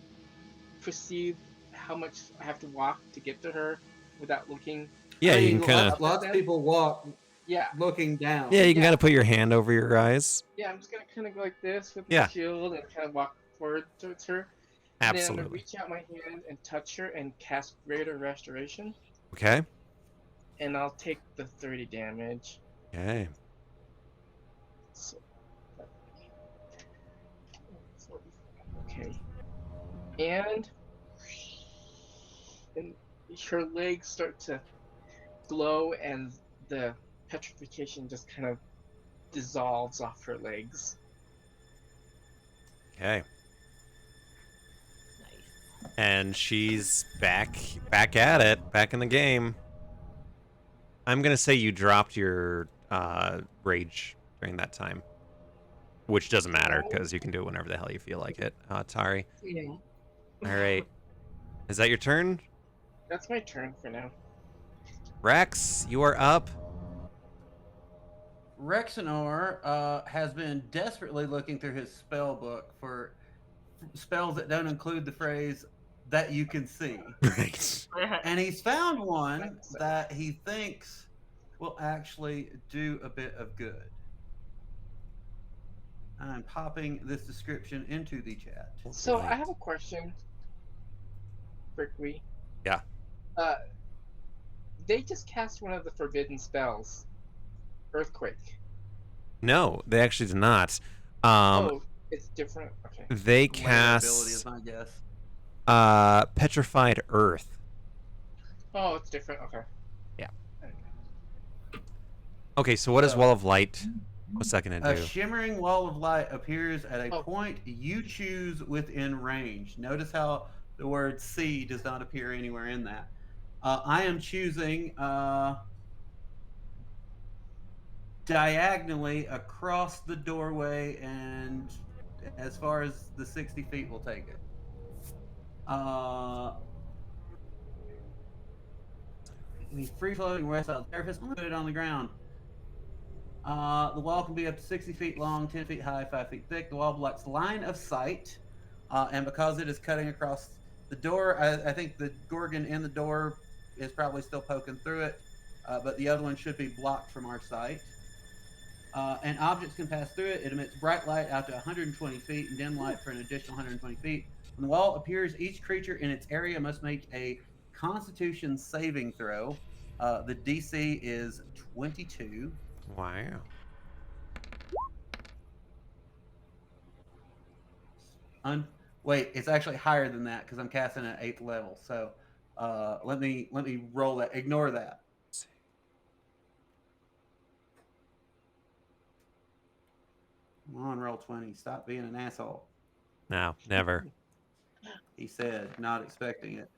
proceed how much I have to walk to get to her without looking? Yeah, I you mean, can kind of. lots of people walk Yeah, looking down. Yeah, you can Yeah. kind of put your hand over your eyes. yeah. I'm just gonna kind of go like this with Yeah. my shield and kind of walk forward towards her. And then I'm gonna Absolutely. reach out my hand and touch her and cast Greater Restoration, Okay. and I'll take the 30 damage. Okay. So, okay. And her legs start to glow, and the petrification just kind of dissolves off her legs. Okay. Nice. And she's back at it, back in the game. I'm gonna say you dropped your rage during that time, which doesn't matter because you can do it whenever the hell you feel like it. Tari. Yeah. All right. Is that your turn? That's my turn for now. Rex, you are up. Rexenor has been desperately looking through his spell book for spells that don't include the phrase that you can see. Right. And he's found one that he thinks will actually do a bit of good. I'm popping this description into the chat. So I have a question, Brickwee. Yeah. They just cast one of the forbidden spells, Earthquake. No, they actually did not. Oh, it's different. Okay. They Layer ability is cast my guess. petrified earth. Oh, it's different. Okay. Yeah. Okay, so what is Wall of Light? What's that gonna A do? shimmering wall of light appears at a Oh. point you choose within range. Notice how the word "see" does not appear anywhere in that. I am choosing diagonally across the doorway and as far as the 60 feet will take it. The free floating west side surface, I'm gonna put it on the ground. The wall can be up to 60 feet long, 10 feet high, 5 feet thick. The wall blocks line of sight, and because it is cutting across the door, I think the Gorgon in the door is probably still poking through it, but the other one should be blocked from our sight. And objects can pass through it. It emits bright light out to 120 feet and dim light for an additional 120 feet. When the wall appears, each creature in its area must make a Constitution saving throw. The DC is 22. Wow. Wait, it's actually higher than that because I'm casting at 8th level. So let me roll that. Ignore that. Come on, roll 20. Stop being an asshole. No, never. He said, not expecting it.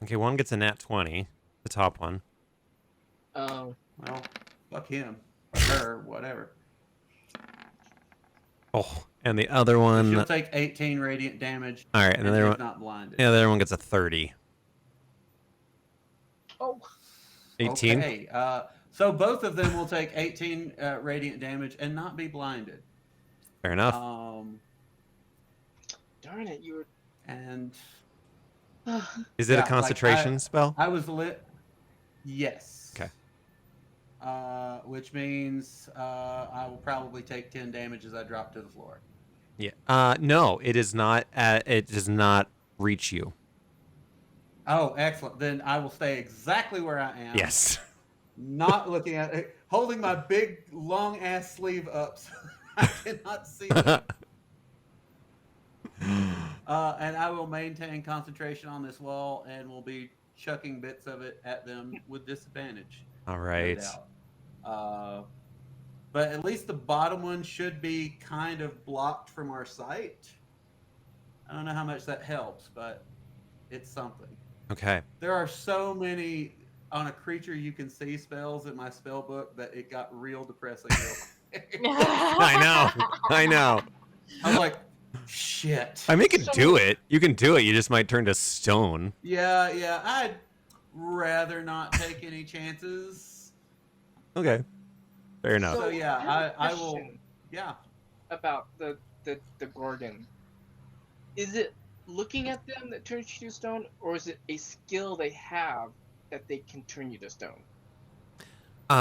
Okay, one gets a nat 20, the top one. Oh. Well, fuck him or her, whatever. Oh, and the other one. She'll take 18 radiant damage. All right, and the other is one. not blinded. Yeah, the other one gets a 30. Oh. 18. Okay. So both of them will take 18 radiant damage and not be blinded. Fair enough. Darn it, you were. And Is it yeah, a concentration spell? I was lit. Yes. Okay. Which means I will probably take 10 damage as I drop to the floor. Yeah. No, it is not. It does not reach you. Oh, excellent. Then I will stay exactly where I am. Yes. Not looking at it, holding my big long ass sleeve up so I cannot see them. And I will maintain concentration on this wall and will be chucking bits of it at them with disadvantage. All right. No doubt. But at least the bottom one should be kind of blocked from our sight. I don't know how much that helps, but it's something. Okay. There are so many on a creature you can see spells in my spell book that it got real depressing. I know. I know. I was like, shit. I mean, you can do it. You can do it. You just might turn to stone. Yeah. I'd rather not take any chances. Okay. Fair enough. So yeah, I will. Question Yeah. About the Gorgon. Is it looking at them that turns you to stone, or is it a skill they have that they can turn you to stone?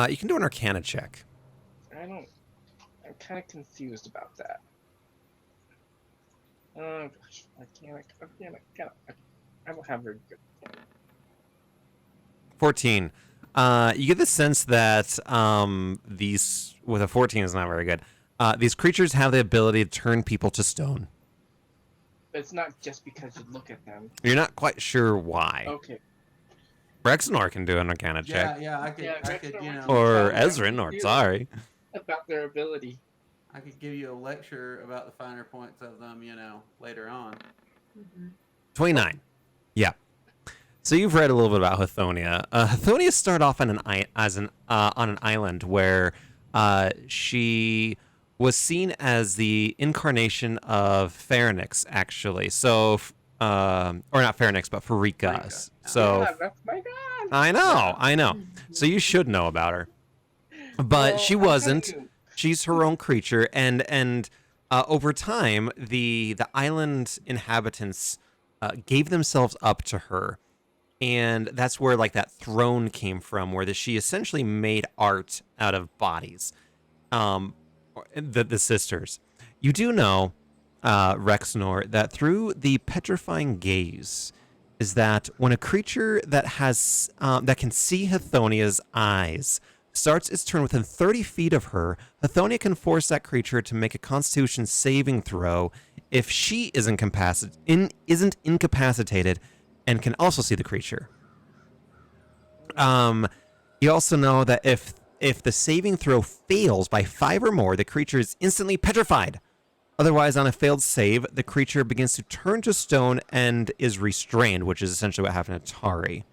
You can do an Arcana check. I'm kind of confused about that. Oh gosh, Arcana. I don't have very good. 14. You get the sense that these, with a 14 is not very good. These creatures have the ability to turn people to stone. But it's not just because you look at them. You're not quite sure why. Okay. Rexenor can do an Arcana check. Yeah, I could, you know. Or Yeah, Ezrin, or sorry. About their ability. I could give you a lecture about the finer points of them, you know, later on. 29. Yeah. So you've read a little bit about Hothonia. Hothonia started off on on an island where she was seen as the incarnation of Pharynx, actually. So, or not Pharynx, but Pharika. Pharika. So Yeah, that's my god. I know. So you should know about her, but Well, she I'll tell wasn't. you. She's her own creature, and over time, the island inhabitants gave themselves up to her, and that's where like that throne came from, where she essentially made art out of bodies. The sisters. You do know, Rexnor, that through the petrifying gaze, is that when a creature that has that can see Hthonia's eyes starts its turn within 30 feet of her, Hothonia can force that creature to make a Constitution saving throw if she isn't incapacitated and can also see the creature. You also know that if the saving throw fails by 5 or more, the creature is instantly petrified. Otherwise, on a failed save, the creature begins to turn to stone and is restrained, which is essentially what happened to Tari.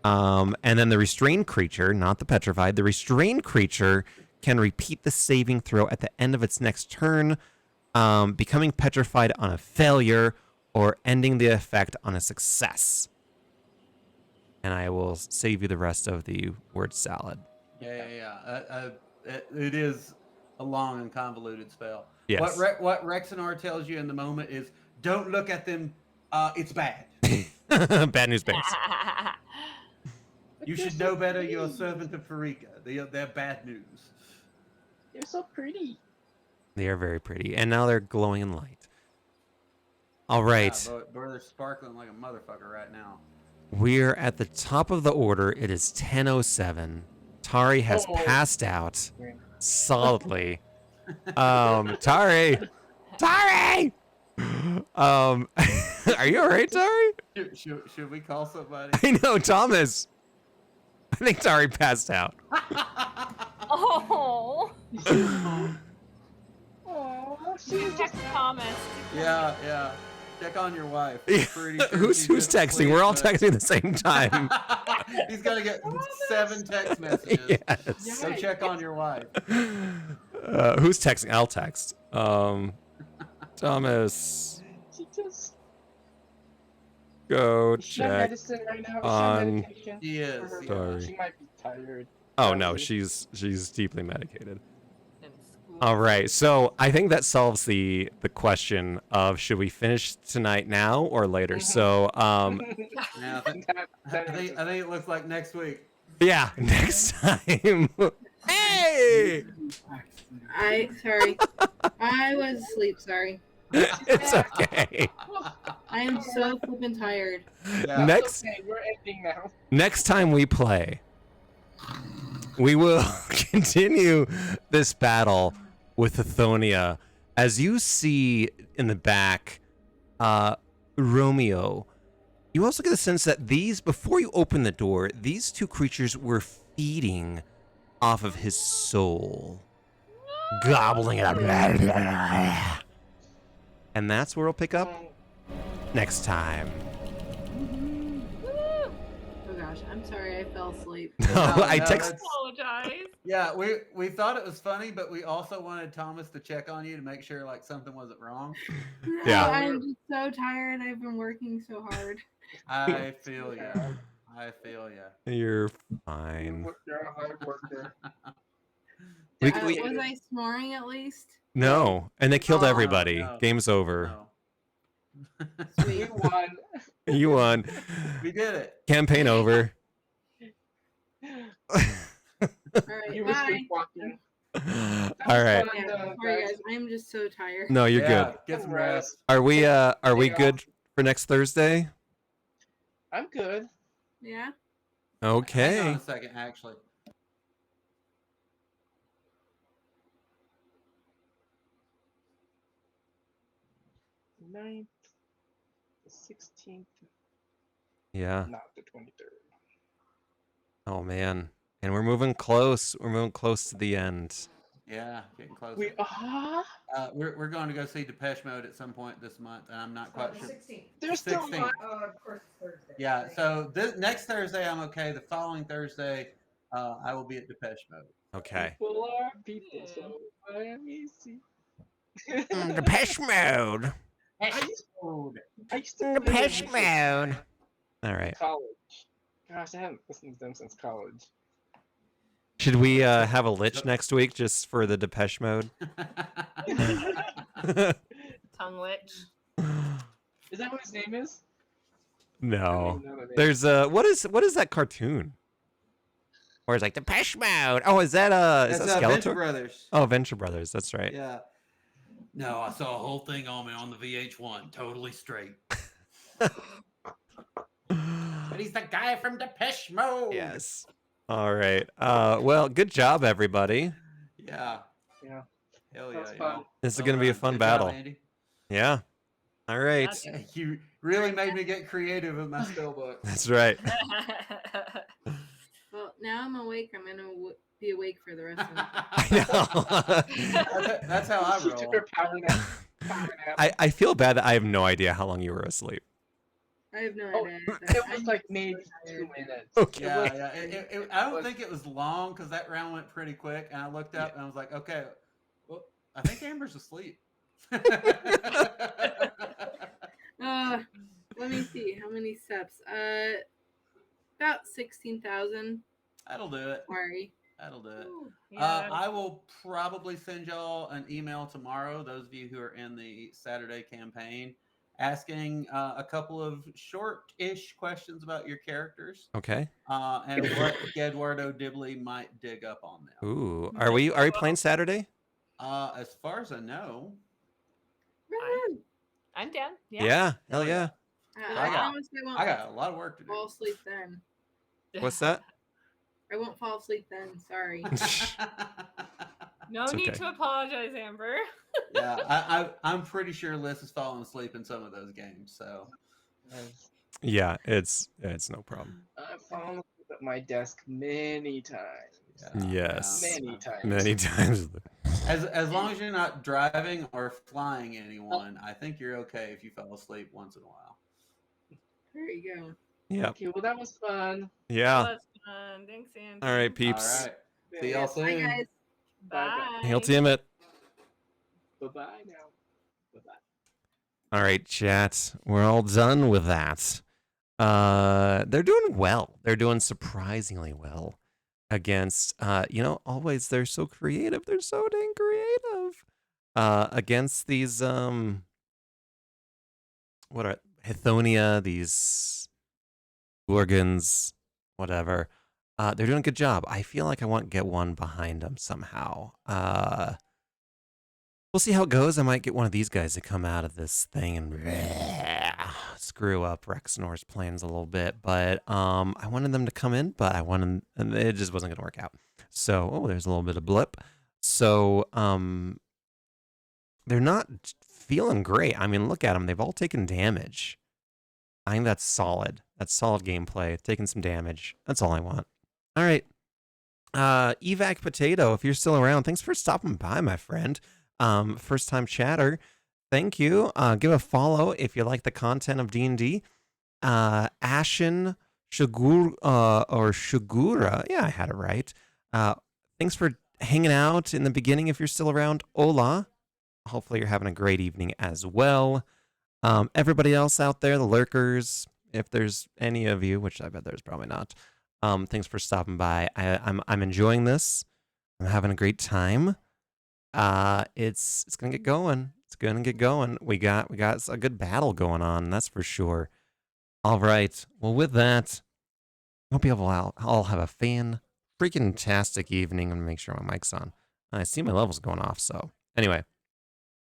And then the restrained creature, not the petrified, the restrained creature can repeat the saving throw at the end of its next turn, becoming petrified on a failure or ending the effect on a success. And I will save you the rest of the word salad. Yeah. It is a long and convoluted spell. Yes. What Rexanar tells you in the moment is, don't look at them. It's bad. Bad news bears. You should know better. You're a servant of Pharika. They're bad news. They're so pretty. They are very pretty, and now they're glowing in light. All right, Yeah, but they're sparkling like a motherfucker right now. we're at the top of the order. It is 10:07. Tari has Uh-oh. passed out solidly. Tari, are you all right, Tari? Should we call somebody? I know, Thomas. I think Tari passed out. Oh, Oh, she's text Thomas. Yeah. Check on your wife. Yeah. Pretty sure Who's she's just texting? asleep, We're all but- texting at the same time. He's got to get 7 text messages. Yes. Go check on your wife. Who's texting? I'll text. Thomas, she just go is she on check. medicine right now? Is she on- on medication? She is. For her? Sorry. She might be tired. Oh no, she's deeply medicated. All right, so I think that solves the question of should we finish tonight now or later. So Yeah, I think it looks like next week. yeah, next time. Hey, Sorry. I was asleep, sorry. it's okay. I am so flippin' tired. Yeah. Next Okay, we're ending now. next time we play, we will continue this battle with Hothonia. As you see in the back, Romeo, you also get the sense that before you open the door, these two creatures were feeding off of his soul, gobbling it up. And that's where we'll pick up next time. Oh gosh, I'm sorry I fell asleep. I no, text. Apologize. Yeah, we thought it was funny, but we also wanted Thomas to check on you to make sure like something wasn't wrong. Yeah. I'm just so tired. I've been working so hard. I feel ya. I feel ya. You're fine. You're a hard worker. Was I snoring at least? No, and they killed Oh, everybody. no. Game's over. No. Sweet. You won. You won. We did it. Campaign over. All right, You were bye. sleepwalking. All right. Yeah, sorry guys, I'm just so tired. No, you're Yeah, good. Get some rest. Are we Yeah. good for next Thursday? I'm good. Yeah. Hang on Okay. a second, actually. The 9th, the 16th, Yeah. not the 23rd. Oh man. And we're moving close. We're moving close to the end. Yeah, getting closer. We are. We're going to go see Depeche Mode at some point this month, and I'm not quite sure. 16th. They're still 16th. alive. Oh, of course, it's Thursday. Yeah. So this next Thursday I'm okay. The following Thursday, I will be at Depeche Mode. Okay. People are people, so I am easy. Depeche Mode. I used to play their Depeche music Mode. All in right. college. Gosh, I haven't listened to them since college. Should we have a lich next week just for the Depeche Mode? Tongue lich. Is that what his name is? No. I don't even know the name. There's what is that cartoon? Or it's like Depeche Mode. Oh, is that is That's that Venture Skeletor? Brothers. Oh, Venture Brothers. That's right. Yeah. No, I saw a whole thing on me on the VH1. Totally straight. But he's the guy from Depeche Mode. Yes. All right. Well, good job, everybody. Yeah. Yeah. Hell That yeah. was you fun. know. This is Well gonna be a done. fun Good battle. Job, Andy. Yeah. All right. That's- You really made me get creative with my spell book. That's right. Well, now I'm awake. I'm gonna be awake for the rest of the night. I know. That's how I She took roll. her power nap. I feel bad that I have no idea how long you were asleep. I have no Oh, idea. it was like maybe 2 minutes. Okay. Yeah, was- yeah. I don't think it was long because that round went pretty quick. And I looked up and I was like, okay, well, I think Amber's asleep. Let me see how many steps. About 16,000. That'll do it. Sorry. That'll do it. Ooh, yeah. I will probably send y'all an email tomorrow, those of you who are in the Saturday campaign, asking a couple of short-ish questions about your characters Okay. and what Eduardo Dibley might dig up on them. Ooh. Are we playing Saturday? As far as I know, I'm down. Yeah. Yeah. Hell yeah. I got- promise I I got a lot of work to do. fall asleep then. What's that? I won't fall asleep then. Sorry. No It's need okay. to apologize, Amber. Yeah, I'm pretty sure Liz has fallen asleep in some of those games. So Yeah. It's no problem. I've fallen asleep at my desk many times. Yes. Many times. Many times. As long as you're not driving or flying anyone, I think you're okay if you fell asleep once in a while. There you go. Yeah. Okay, well that was fun. Yeah. That's fun. Thanks, Andy. All right, peeps. All right. See y'all Bye, soon. guys. Bye. Hail Tiamat. Bye-bye now. Bye-bye. All right, chat. We're all done with that. They're doing well. They're doing surprisingly well against always they're so creative. They're so dang creative. Against these what are Hithonia, these organs, whatever. They're doing a good job. I feel like I want to get one behind them somehow. We'll see how it goes. I might get one of these guys to come out of this thing and screw up Rexnor's plans a little bit. But I wanted them to come in, but and it just wasn't going to work out. So, there's a little bit of blip. So, they're not feeling great. I mean, look at them. They've all taken damage. I think that's solid. That's solid gameplay. Taking some damage. That's all I want. All right. Evac Potato, if you're still around, thanks for stopping by, my friend. First time chatter. Thank you. Give a follow if you like the content of D&D. Ashen Shugura. Yeah, I had it right. Thanks for hanging out in the beginning if you're still around. Hola. Hopefully you're having a great evening as well. Everybody else out there, the lurkers, if there's any of you, which I bet there's probably not. Thanks for stopping by. I'm enjoying this. I'm having a great time. It's gonna get going. It's gonna get going. We got a good battle going on, that's for sure. All right. Well, with that, I hope you all have a freaking tastic evening. I'm gonna make sure my mic's on. I see my levels going off. So anyway,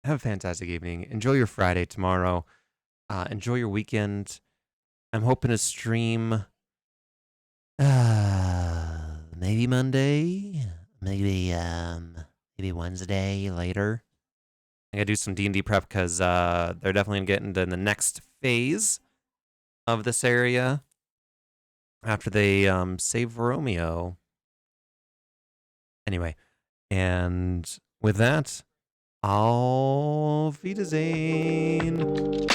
have a fantastic evening. Enjoy your Friday tomorrow. Enjoy your weekend. I'm hoping to stream maybe Monday, maybe Wednesday later. I gotta do some D&D prep because they're definitely gonna get into the next phase of this area after they save Romeo. Anyway, And with that, auf Wiedersehen.